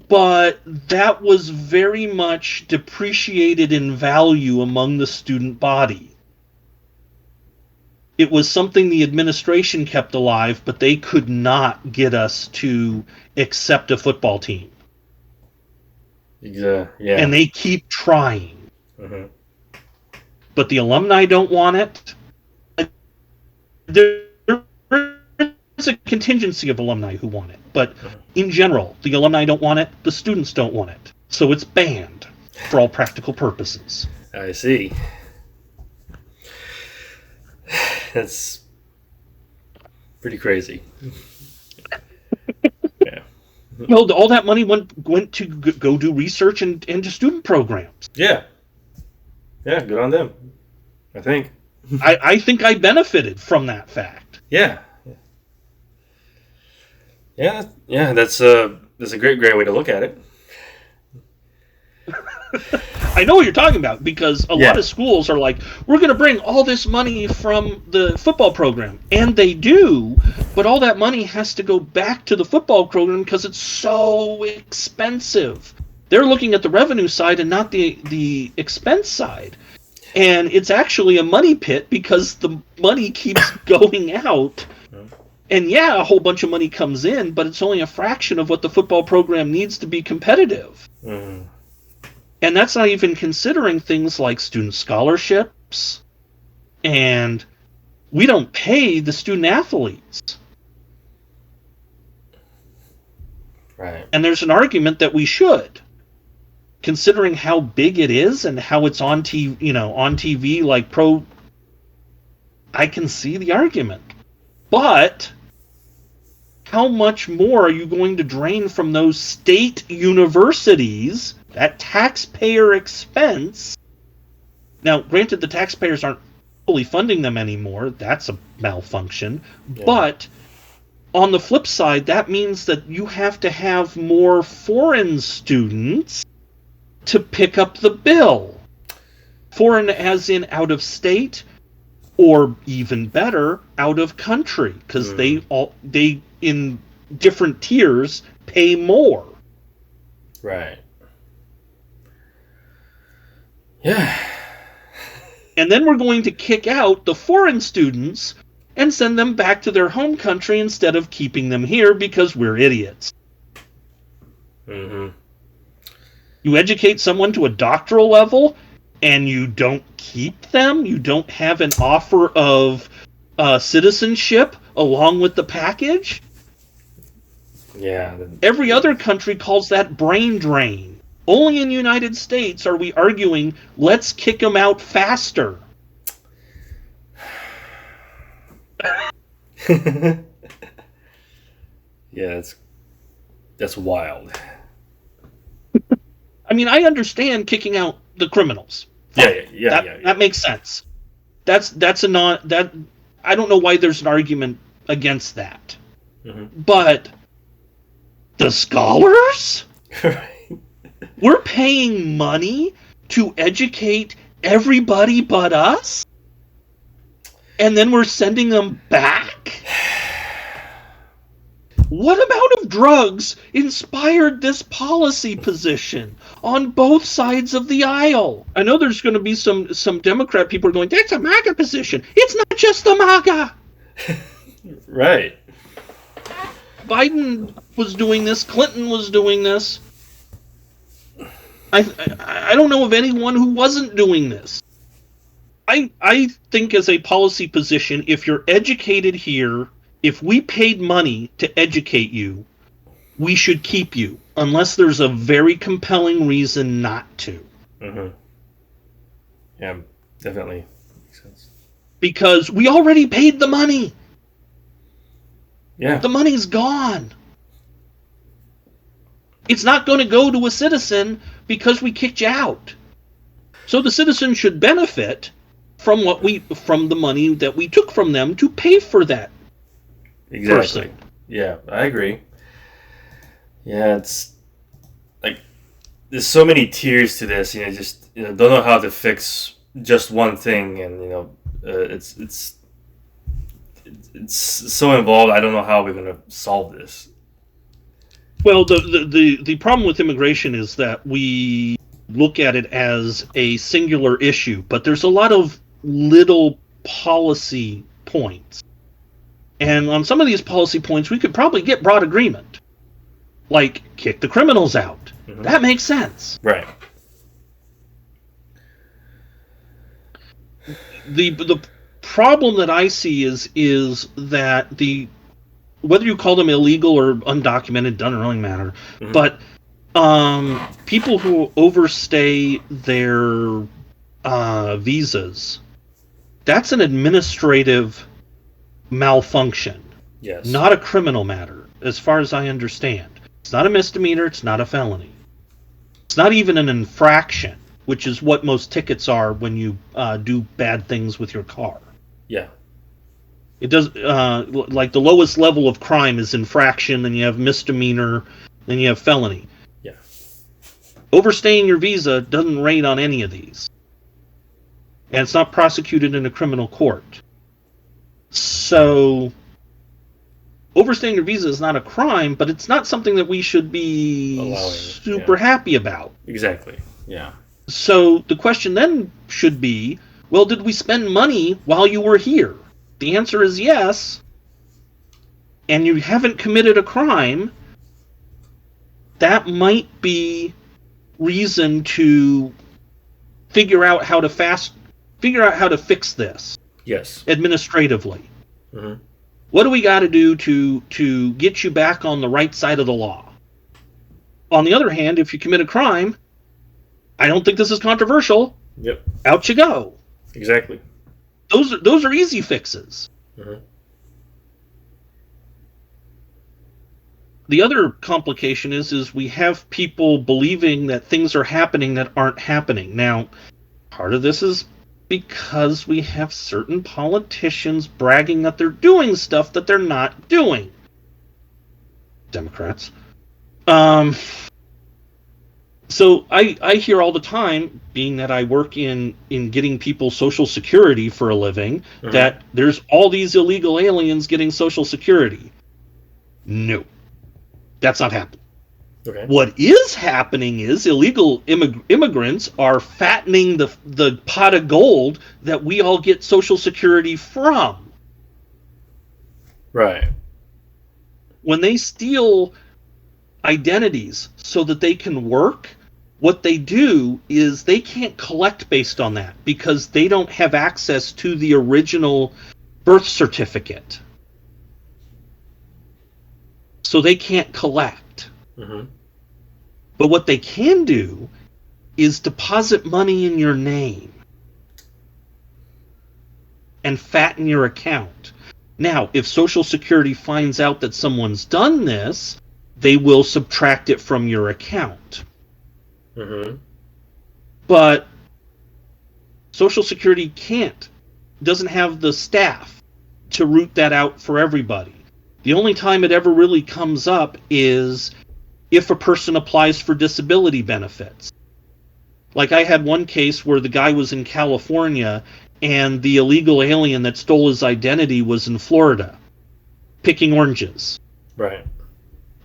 but that was very much depreciated in value among the student body. It was something the administration kept alive, but they could not get us to accept a football team. Yeah. And they keep trying. Mm-hmm. But the alumni don't want it. There is a contingency of alumni who want it, but in general, the alumni don't want it, the students don't want it. So it's banned for all practical purposes. I see. That's pretty crazy. Yeah. Well, all that money went to go do research and to student programs. Yeah. Yeah, good on them, I think. I think I benefited from that fact. Yeah. Yeah, that's a great way to look at it. I know what you're talking about, because a lot of schools are like, we're going to bring all this money from the football program. And they do, but all that money has to go back to the football program because it's so expensive. They're looking at the revenue side and not the expense side. And it's actually a money pit because the money keeps going out. And yeah, a whole bunch of money comes in, but it's only a fraction of what the football program needs to be competitive. Mm-hmm. And that's not even considering things like student scholarships. And we don't pay the student athletes. Right. And there's an argument that we should, considering how big it is and how it's on TV, like pro. I can see the argument. But how much more are you going to drain from those state universities, that taxpayer expense? Now, granted, the taxpayers aren't fully funding them anymore. That's a malfunction. Yeah. But on the flip side, that means that you have to have more foreign students to pick up the bill. Foreign as in out of state, or even better, out of country, because they in different tiers pay more. Right. Yeah. And then we're going to kick out the foreign students and send them back to their home country instead of keeping them here because we're idiots. Mm-hmm. You educate someone to a doctoral level and you don't keep them? You don't have an offer of citizenship along with the package? Yeah. Every other country calls that brain drain. Only in the United States are we arguing, let's kick them out faster. Yeah, that's wild. I mean, I understand kicking out the criminals. Yeah. That makes sense. That's a that I don't know why there's an argument against that. Mm-hmm. But the scholars? We're paying money to educate everybody but us? And then we're sending them back? What about if drugs inspired this policy position on both sides of the aisle? I know there's going to be some Democrat people are going, that's a MAGA position. It's not just the MAGA. Right. Biden was doing this. Clinton was doing this. I don't know of anyone who wasn't doing this. I think as a policy position, if you're educated here, if we paid money to educate you, we should keep you, unless there's a very compelling reason not to. Mm-hmm. Yeah, definitely makes sense. Because we already paid the money. Yeah. The money's gone. It's not going to go to a citizen because we kicked you out. So the citizen should benefit from the money that we took from them to pay for that. Exactly. person. Yeah, I agree. Yeah, it's like there's so many tiers to this. Just don't know how to fix just one thing, and it's so involved. I don't know how we're gonna solve this. Well, the problem with immigration is that we look at it as a singular issue, but there's a lot of little policy points. And on some of these policy points, we could probably get broad agreement. Like, kick the criminals out. Mm-hmm. That makes sense. Right. The problem that I see is that whether you call them illegal or undocumented, doesn't really matter. Mm-hmm. But people who overstay their visas, that's an administrative malfunction. Yes. Not a criminal matter, as far as I understand. It's not a misdemeanor, it's not a felony. It's not even an infraction, which is what most tickets are when you do bad things with your car. Yeah. It does like the lowest level of crime is infraction, then you have misdemeanor, then you have felony. Yeah. Overstaying your visa doesn't rate on any of these. And it's not prosecuted in a criminal court. So overstaying your visa is not a crime, but it's not something that we should be super happy about. Exactly. Yeah. So the question then should be, well, did we spend money while you were here? The answer is yes. And you haven't committed a crime. That might be reason to figure out how to fix this. Yes. Administratively. Mm-hmm. What do we got to do to get you back on the right side of the law? On the other hand, if you commit a crime, I don't think this is controversial. Yep. Out you go. Exactly. Those are easy fixes. Mm-hmm. The other complication is we have people believing that things are happening that aren't happening. Now, part of this is because we have certain politicians bragging that they're doing stuff that they're not doing. Democrats. So I hear all the time, being that I work in getting people Social Security for a living, that there's all these illegal aliens getting Social Security. No, that's not happening. Okay. What is happening is illegal immigrants are fattening the pot of gold that we all get Social Security from. Right. When they steal identities so that they can work, what they do is they can't collect based on that because they don't have access to the original birth certificate. So they can't collect. But what they can do is deposit money in your name and fatten your account. Now, if Social Security finds out that someone's done this, they will subtract it from your account. But Social Security doesn't have the staff to root that out for everybody. The only time it ever really comes up is if a person applies for disability benefits. Like I had one case where the guy was in California and the illegal alien that stole his identity was in Florida, picking oranges. Right.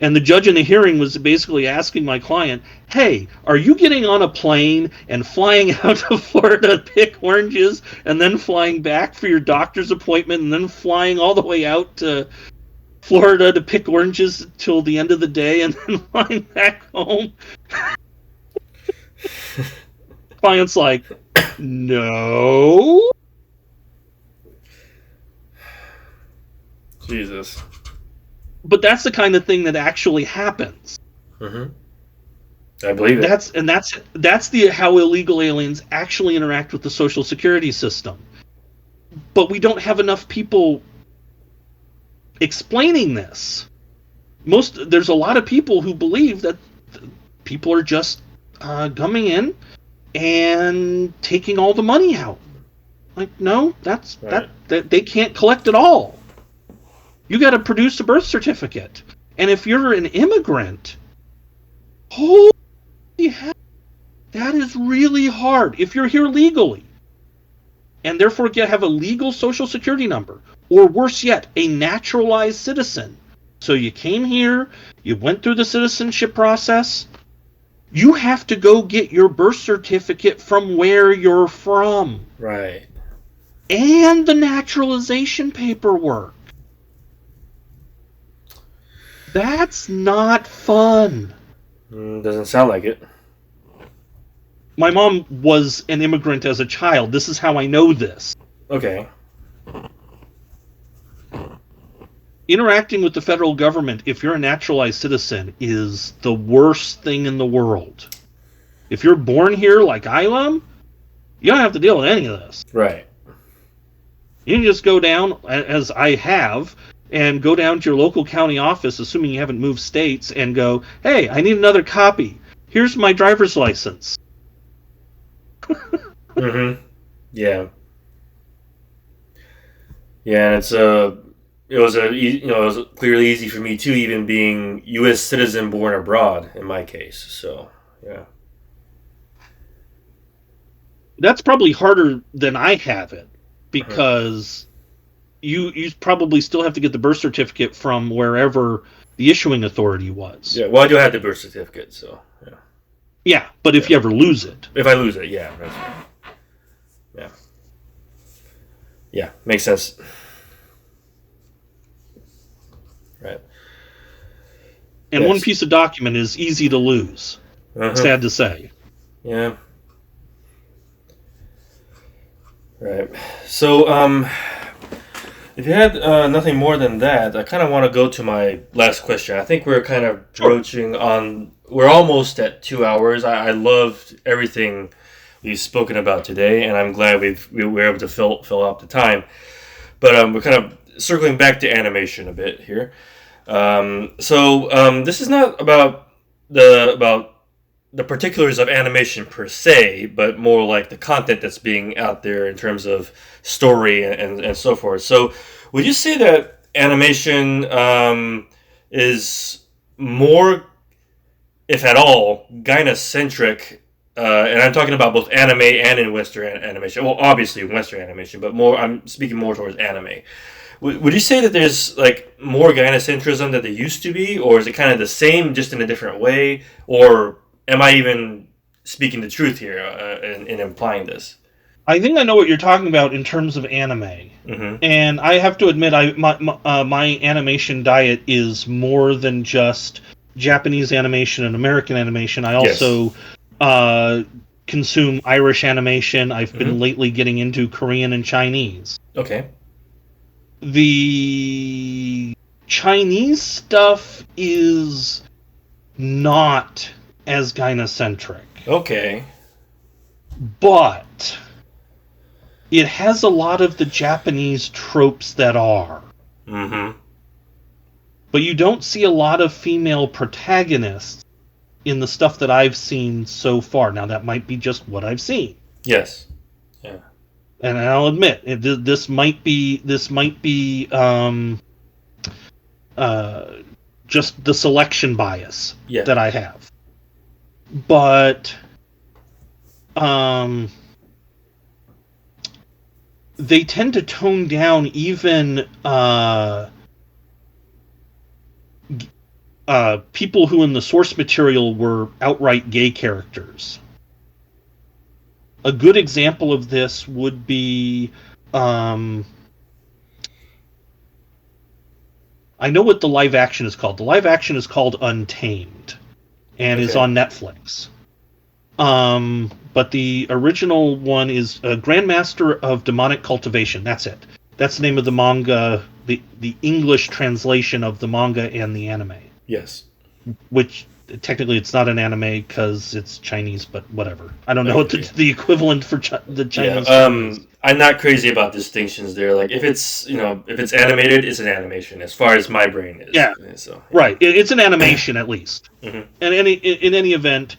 And the judge in the hearing was basically asking my client, hey, are you getting on a plane and flying out to Florida to pick oranges and then flying back for your doctor's appointment and then flying all the way out to Florida to pick oranges till the end of the day and then flying back home? Client's like, no. Jesus. But that's the kind of thing that actually happens. I believe it. That's how illegal aliens actually interact with the Social Security system. But we don't have enough people explaining this. There's a lot of people who believe that people are just coming in and taking all the money out. Like, no, that they can't collect it all. You got to produce a birth certificate. And if you're an immigrant, holy hell, that is really hard. If you're here legally, and therefore have a legal Social Security number, or worse yet, a naturalized citizen. So you came here, you went through the citizenship process, you have to go get your birth certificate from where you're from. Right. And the naturalization paperwork. That's not fun. Doesn't sound like it. My mom was an immigrant as a child. This is how I know this. Okay. Interacting with the federal government, if you're a naturalized citizen, is the worst thing in the world. If you're born here like I am, you don't have to deal with any of this. Right. You can just go down, as I have, and go down to your local county office, assuming you haven't moved states, and go, hey, I need another copy. Here's my driver's license. Yeah. Yeah, and it was clearly easy for me too, even being U.S. citizen born abroad in my case. So, yeah. That's probably harder than I have it, because you probably still have to get the birth certificate from wherever the issuing authority was. Yeah, well, I do have the birth certificate, so, yeah. Yeah, but if you ever lose it. If I lose it, yeah. That's right. Yeah. Yeah, makes sense. Right. And yes. One piece of document is easy to lose. Sad to say. Yeah. Right. So, if you had nothing more than that, I kind of want to go to my last question. I think we're kind of broaching on... We're almost at 2 hours. I loved everything we've spoken about today, and I'm glad we were able to fill up the time. But we're kind of circling back to animation a bit here. This is not about the particulars of animation per se, but more like the content that's being out there in terms of story and so forth. So, would you say that animation is more, if at all, gynocentric? And I'm talking about both anime and in Western animation. Well, obviously in Western animation, but more. I'm speaking more towards anime. Would you say that there's like more gynocentrism than there used to be, or is it kind of the same, just in a different way, or am I even speaking the truth here in implying this? I think I know what you're talking about in terms of anime, Mm-hmm. and I have to admit, my animation diet is more than just Japanese animation and American animation. I Yes. also consume Irish animation. I've been Mm-hmm. lately getting into Korean and Chinese. Okay. The Chinese stuff is not as gynocentric, Okay. but it has a lot of the Japanese tropes that are. Mm-hmm. But you don't see a lot of female protagonists in the stuff that I've seen so far. Now, that might be just what I've seen. Yes. Yeah. And I'll admit, this might be just the selection bias Yeah. that I have. But they tend to tone down even people who in the source material were outright gay characters. A good example of this would be I know what the live action is called. The live action is called Untamed and is Okay. on Netflix. But the original one is Grandmaster of Demonic Cultivation. That's it. That's the name of the manga, the English translation of the manga and the anime. Yes. Which technically it's not an anime because it's Chinese, but whatever. I don't know what Okay. the equivalent for the Chinese Yeah. term is. I'm not crazy about distinctions there. Like if it's animated, it's an animation as far as my brain is. Yeah. So Right. It's an animation at least. Mhm. And in any event,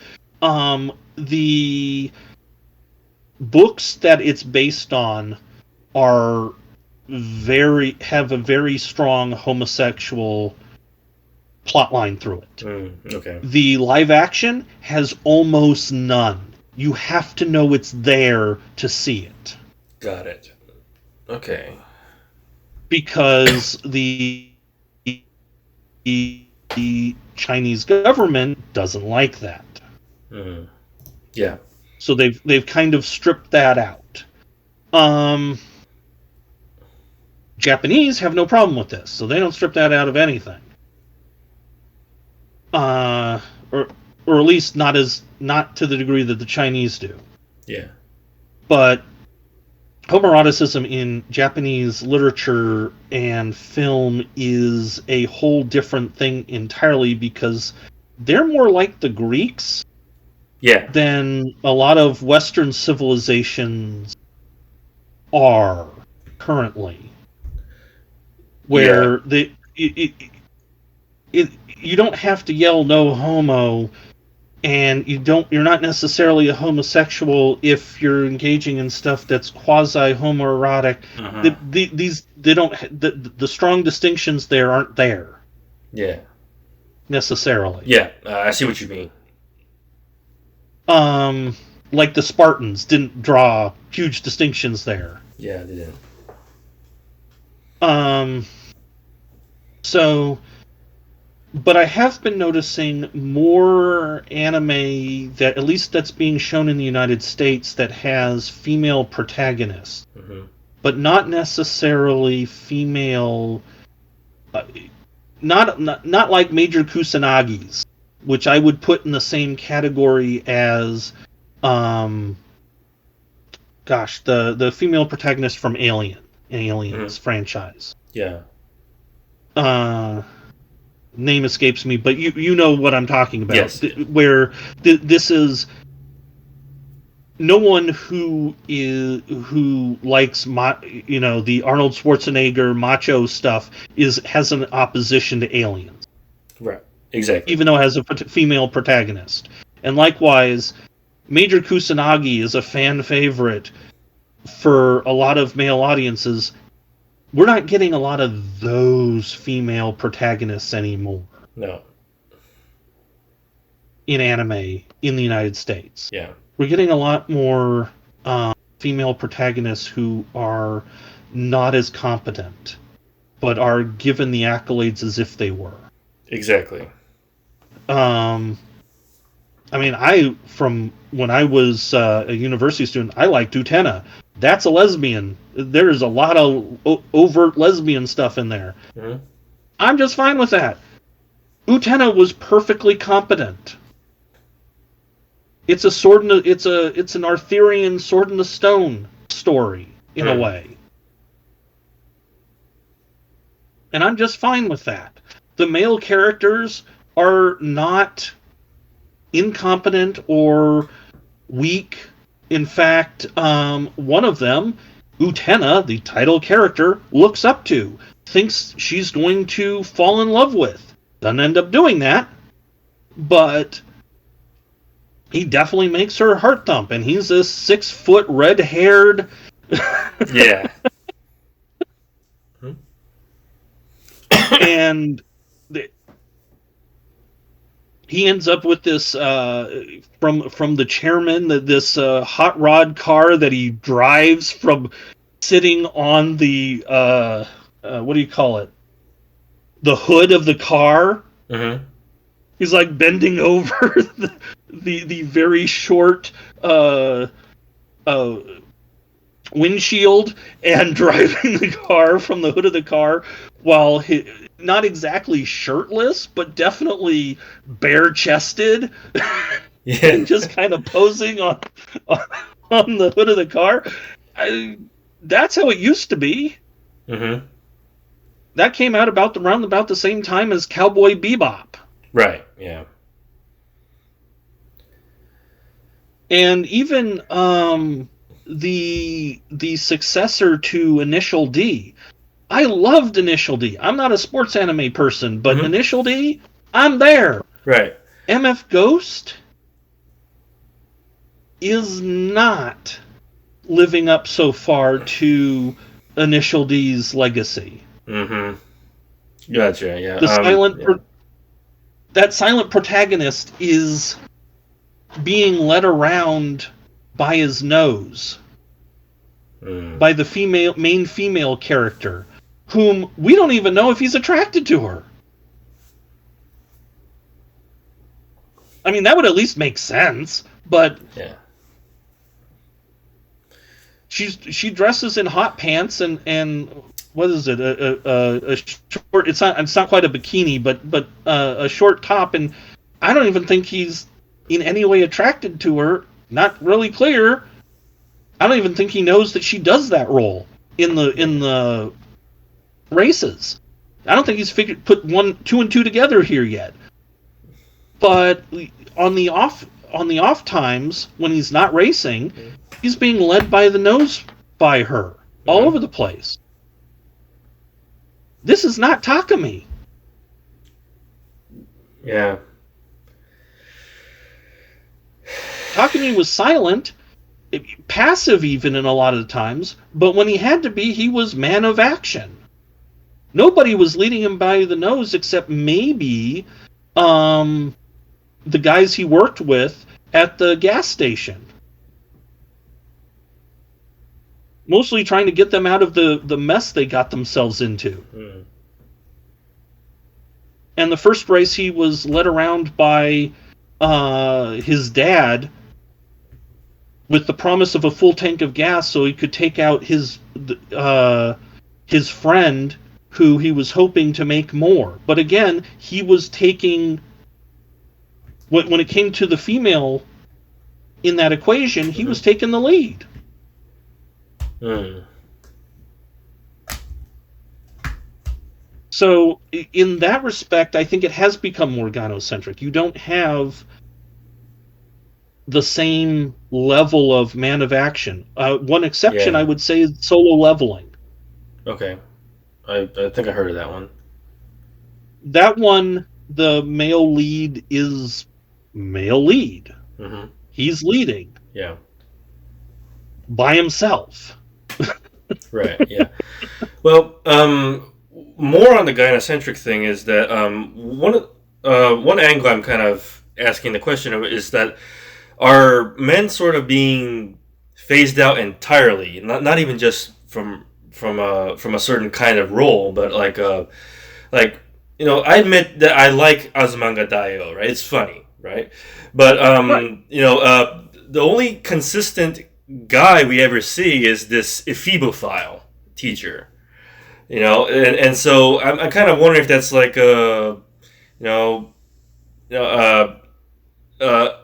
the books that it's based on are have a very strong homosexual plotline through it. Okay. The live action has almost none. You have to know it's there to see it. Got it. Okay. Because the Chinese government doesn't like that. Yeah. So they've kind of stripped that out. Japanese have no problem with this, so they don't strip that out of anything. Or at least not to the degree that the Chinese do. Yeah. But homoeroticism in Japanese literature and film is a whole different thing entirely because they're more like the Greeks Yeah. than a lot of Western civilizations are currently. Where you don't have to yell no homo, and you're not necessarily a homosexual if you're engaging in stuff that's quasi homoerotic. The strong distinctions there aren't there Yeah. necessarily. Yeah. I see what you mean. Like the Spartans didn't draw huge distinctions there. Yeah, they did. So, but I have been noticing more anime that, at least that's being shown in the United States, that has female protagonists, but not necessarily female. Not like Major Kusanagi's, which I would put in the same category as, the female protagonist from Aliens franchise. Yeah. Name escapes me, but you know what I'm talking about. Yes. Where this is no one who likes the Arnold Schwarzenegger macho stuff has an opposition to aliens, Right. Exactly. even though it has a female protagonist. And likewise, Major Kusanagi is a fan favorite for a lot of male audiences. We're not getting a lot of those female protagonists anymore. No. In anime in the United States. Yeah. We're getting a lot more female protagonists who are not as competent, but are given the accolades as if they were. Exactly. I mean, from when I was a university student, I liked Utena. That's a lesbian. There's a lot of overt lesbian stuff in there. Mm-hmm. I'm just fine with that. Utena was perfectly competent. It's it's an Arthurian Sword in the Stone story in a way. And I'm just fine with that. The male characters are not incompetent or weak. In fact, one of them, Utena, the title character, looks up to, thinks she's going to fall in love with. Doesn't end up doing that, but he definitely makes her heart thump, and he's this 6-foot red-haired... Yeah. And he ends up with this from the chairman, this hot rod car that he drives from sitting on the what do you call it? The hood of the car. Mm-hmm. He's like bending over the very short windshield and driving the car from the hood of the car while not exactly shirtless, but definitely bare-chested. Yeah. And just kind of posing on the hood of the car. That's how it used to be. Mm-hmm. That came out around about the same time as Cowboy Bebop. Right, yeah. And even the successor to Initial D. I loved Initial D. I'm not a sports anime person, but Initial D, I'm there. Right. MF Ghost is not living up so far to Initial D's legacy. Mm-hmm. Gotcha, yeah. That silent protagonist is being led around by his nose. By the main female character, whom we don't even know if he's attracted to her. I mean, that would at least make sense, but yeah. She dresses in hot pants and what is it? A short. It's not quite a bikini, but a short top, and I don't even think he's in any way attracted to her. Not really clear. I don't even think he knows that she does that role in the races. I don't think he's put 2 and 2 together here yet. But on the off times when he's not racing, he's being led by the nose by her all over the place. This is not Takumi. Yeah. Takumi was silent, passive even in a lot of the times, but when he had to be, he was man of action. Nobody was leading him by the nose except maybe the guys he worked with at the gas station. Mostly trying to get them out of the mess they got themselves into. And the first race he was led around by his dad with the promise of a full tank of gas so he could take out his friend who he was hoping to make more. But again, he was taking... When it came to the female in that equation, he was taking the lead. So, in that respect, I think it has become more gynocentric. You don't have the same level of man of action. One exception, Yeah. I would say, is Solo Leveling. Okay. I think I heard of that one. That one, the male lead is male lead. Mm-hmm. He's leading Yeah. by himself. Right. Yeah. Well, more on the gynocentric thing is that one angle I'm kind of asking the question of is that are men sort of being phased out entirely, not even just from a certain kind of role, but like I admit that I like Azumanga Daioh, right? It's funny, right? But Right. the only consistent guy we ever see is this Ephibophile teacher, and so I'm kind of wondering if that's like a you know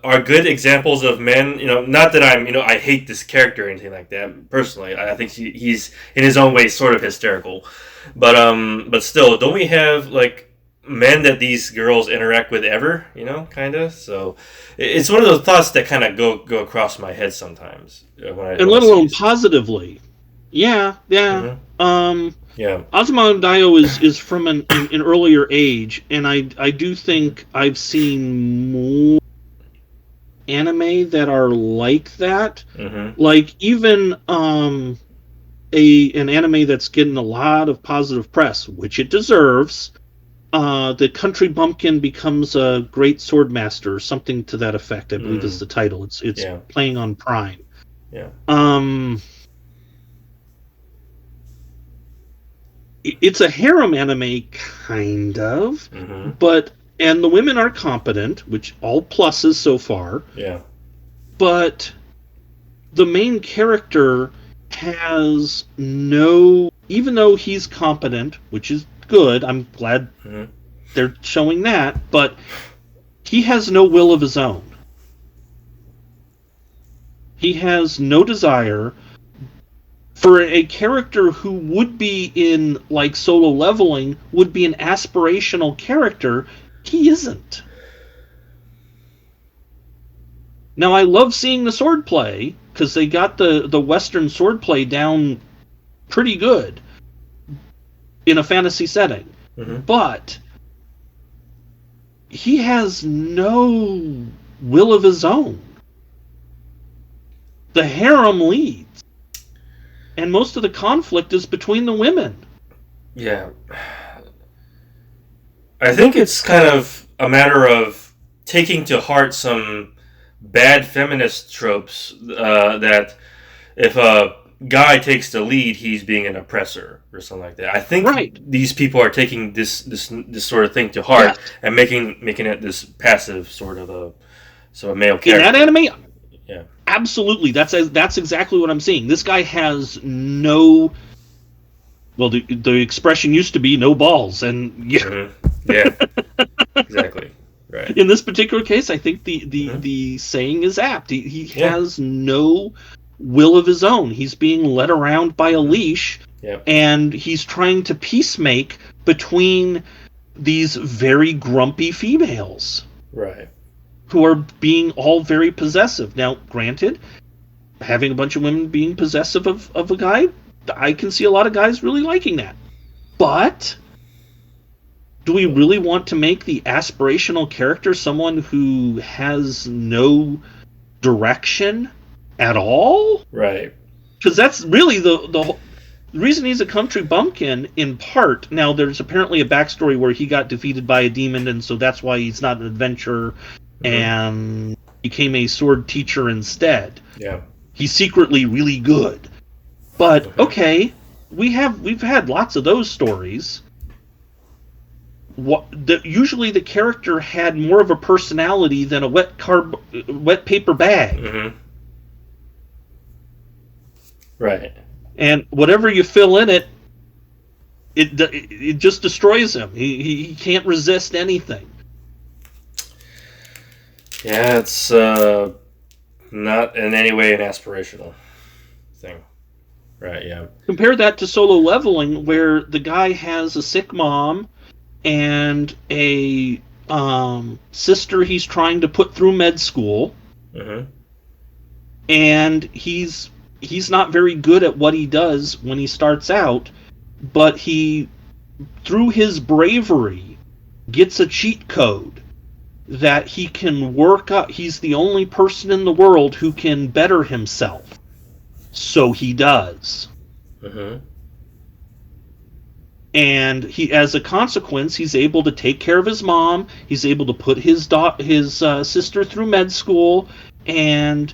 are good examples of men. Not that I hate this character or anything like that personally. I think he's in his own way sort of hysterical, but still, don't we have like men that these girls interact with ever? Kind of. So it's one of those thoughts that kind of go across my head sometimes And when I let see alone it. positively. Yeah, yeah. Mm-hmm. Yeah. Azumanga Daioh is from an earlier age, and I do think I've seen more anime that are like that. Mm-hmm. Like even an anime that's getting a lot of positive press, which it deserves. The country bumpkin becomes a great sword master, something to that effect. I believe is the title. It's Yeah. playing on Prime. Yeah. It's a harem anime, kind of, Mm-hmm. and the women are competent, which all pluses so far. Yeah. But the main character has no, even though he's competent, which is good. I'm glad Mm-hmm. they're showing that, but he has no will of his own. He has no desire. For a character who would be in like Solo Leveling, would be an aspirational character, he isn't. Now I love seeing the swordplay because they got the Western swordplay down pretty good in a fantasy setting, Mm-hmm. but he has no will of his own. The harem leads, and most of the conflict is between the women. Yeah. I think it's kind of a matter of taking to heart some bad feminist tropes that if a guy takes the lead, he's being an oppressor or something like that. I think Right. these people are taking this sort of thing to heart Yes. and making it this passive sort of a male In character. that anime, Yeah. absolutely. That's exactly what I'm seeing. This guy has no. Well, the expression used to be no balls, and yeah, Mm-hmm. Yeah. Exactly. Right. in this particular case, I think the Mhm. the saying is apt. He Yeah. has no will of his own. He's being led around by a leash, Yeah. and he's trying to peacemake between these very grumpy females Right. who are being all very possessive. Now, granted, having a bunch of women being possessive of a guy, I can see a lot of guys really liking that. But do we really want to make the aspirational character someone who has no direction at all? Right. Because that's really the reason he's a country bumpkin, in part. Now, there's apparently a backstory where he got defeated by a demon, and so that's why he's not an adventurer and became a sword teacher instead. Yeah. He's secretly really good. But okay, we've had lots of those stories. Usually the character had more of a personality than a wet paper bag. Mm-hmm. Right. And whatever you fill in it, it just destroys him. He can't resist anything. Yeah, it's not in any way an aspirational thing. Right, yeah. Compare that to Solo Leveling, where the guy has a sick mom and a sister he's trying to put through med school. Mm-hmm. And he's not very good at what he does when he starts out, but he, through his bravery, gets a cheat code that he can work up. He's the only person in the world who can better himself. So he does. Mm-hmm. And he, as a consequence, he's able to take care of his mom. He's able to put his sister through med school, and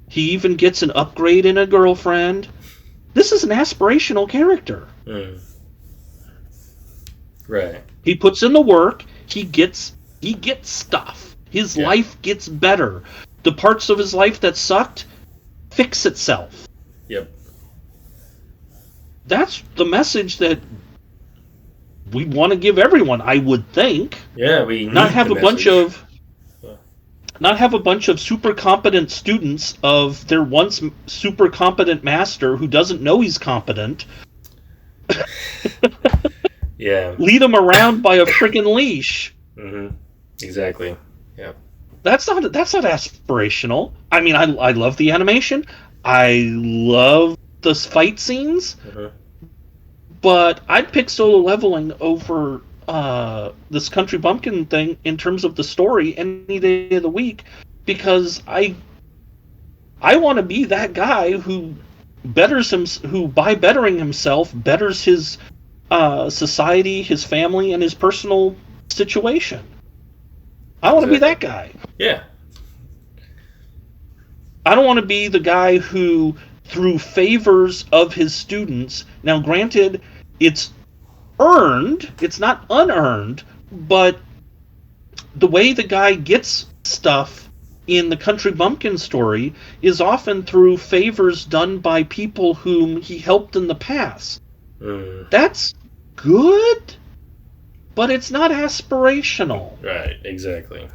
he even gets an upgrade in a girlfriend. This is an aspirational character. Mm. Right. He puts in the work. He gets stuff. His Yeah. life gets better. The parts of his life that sucked fix itself. Yep. That's the message that we want to give everyone, I would think. Yeah, we need Not have the a bunch message. of not have a bunch of super competent students of their once super competent master who doesn't know he's competent. Yeah. Lead him around by a friggin' leash. Mm-hmm. Exactly. Yeah. That's not aspirational. I mean, I love the animation. I love the fight scenes. Mm-hmm. But I'd pick Solo Leveling over this Country Bumpkin thing in terms of the story any day of the week, because I want to be that guy who who by bettering himself betters his society, his family, and his personal situation. I want to be that guy. Yeah. I don't want to be the guy who, through favors of his students, now granted, it's earned, it's not unearned, but the way the guy gets stuff in the Country Bumpkin story is often through favors done by people whom he helped in the past. Mm. That's good, but it's not aspirational. Right. Exactly.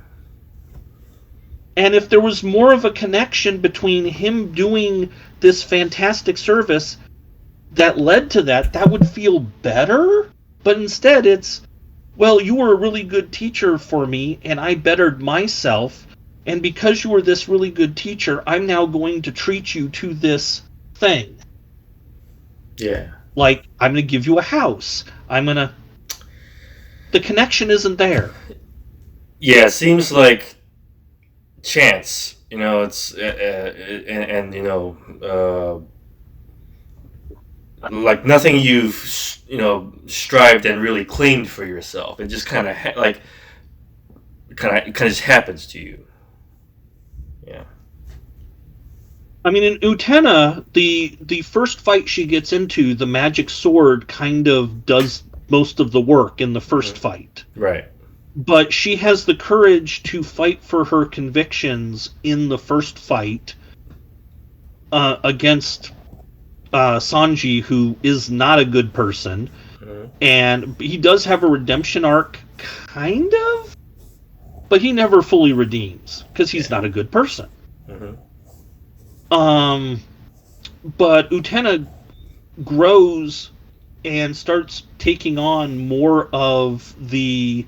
And if there was more of a connection between him doing this fantastic service that led to that, that would feel better. But instead it's, well, you were a really good teacher for me, and I bettered myself, and because you were this really good teacher, I'm now going to treat you to this thing. Yeah. Like, I'm going to give you a house. The connection isn't there. Yeah, it seems like chance. You know, it's and you know, like nothing you've strived and really claimed for yourself. It just kind of just happens to you. Yeah. I mean, in Utena, the first fight she gets into, the magic sword kind of does most of the work in the first fight. Right. But she has the courage to fight for her convictions in the first fight against Sanji, who is not a good person. Mm-hmm. And he does have a redemption arc, kind of, but he never fully redeems, because he's not a good person. Mm-hmm. But Utena grows and starts taking on more of the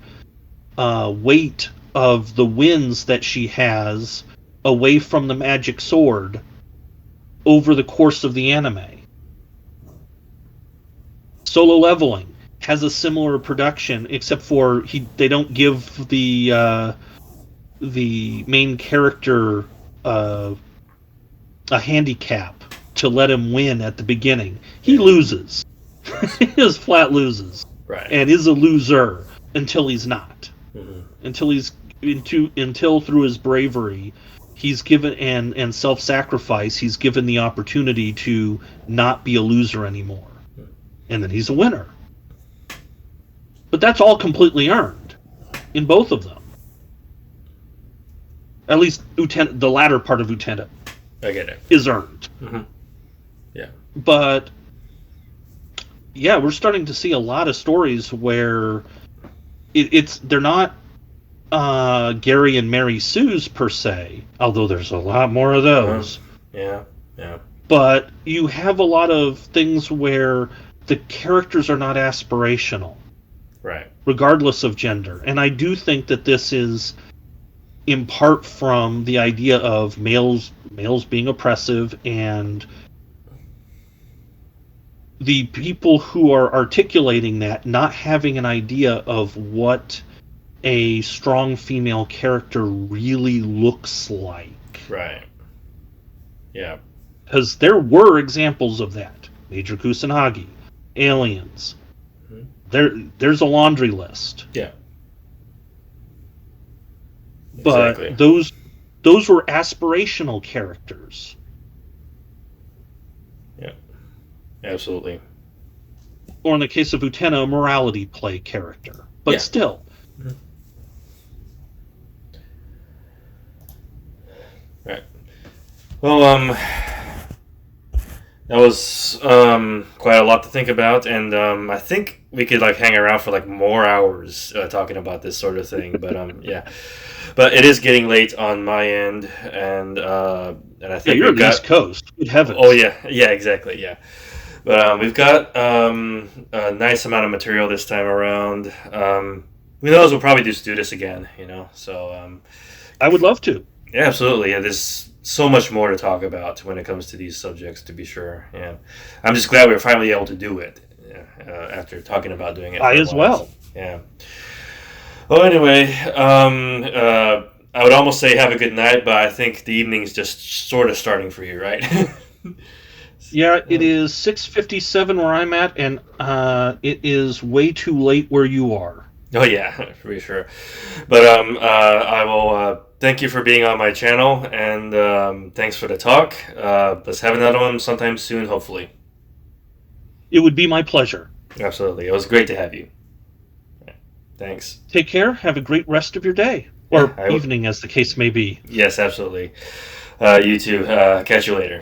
weight of the wins that she has away from the magic sword over the course of the anime. Solo Leveling has a similar production, except for they don't give the main character a handicap to let him win at the beginning. He loses. He just flat loses. Right. And is a loser until he's not. Mm-hmm. Until through his bravery, he's given and self-sacrifice, he's given the opportunity to not be a loser anymore. And then he's a winner. But that's all completely earned in both of them. At least the latter part of Utena I get it. is earned. Mm-hmm. Yeah. But yeah, we're starting to see a lot of stories where they're not Gary and Mary Sue's per se, although there's a lot more of those. Yeah. But you have a lot of things where the characters are not aspirational, Right. regardless of gender. And I do think that this is in part from the idea of males being oppressive, and the people who are articulating that not having an idea of what a strong female character really looks like. Right. Yeah. Because there were examples of that. Major Kusanagi, Aliens. Mm-hmm. There's a laundry list. Yeah. But Exactly. those were aspirational characters. Yeah. Absolutely. Or in the case of Utena, a morality play character. But Yeah. still. Mm-hmm. Right. Well, that was quite a lot to think about, and I think we could like hang around for like more hours talking about this sort of thing. But yeah, but it is getting late on my end, and I think you're we've on the got. East Coast. Good heavens. Oh yeah, exactly, yeah. But we've got a nice amount of material this time around. Who knows? We'll probably just do this again, So I would love to. yeah, absolutely. Yeah, there's so much more to talk about when it comes to these subjects, to be sure. Yeah, I'm just glad we were finally able to do it after talking about doing it. I as well. Yeah. Well, anyway, I would almost say have a good night, but I think the evening's just sort of starting for you, right? Yeah, it is 6:57 where I'm at, and it is way too late where you are. Oh yeah, for sure. But I will thank you for being on my channel, and thanks for the talk. Let's have another one sometime soon, hopefully. It would be my pleasure. Absolutely, it was great to have you. Thanks. Take care. Have a great rest of your day, or Yeah, evening, as the case may be. Yes, absolutely. You too. Catch you later.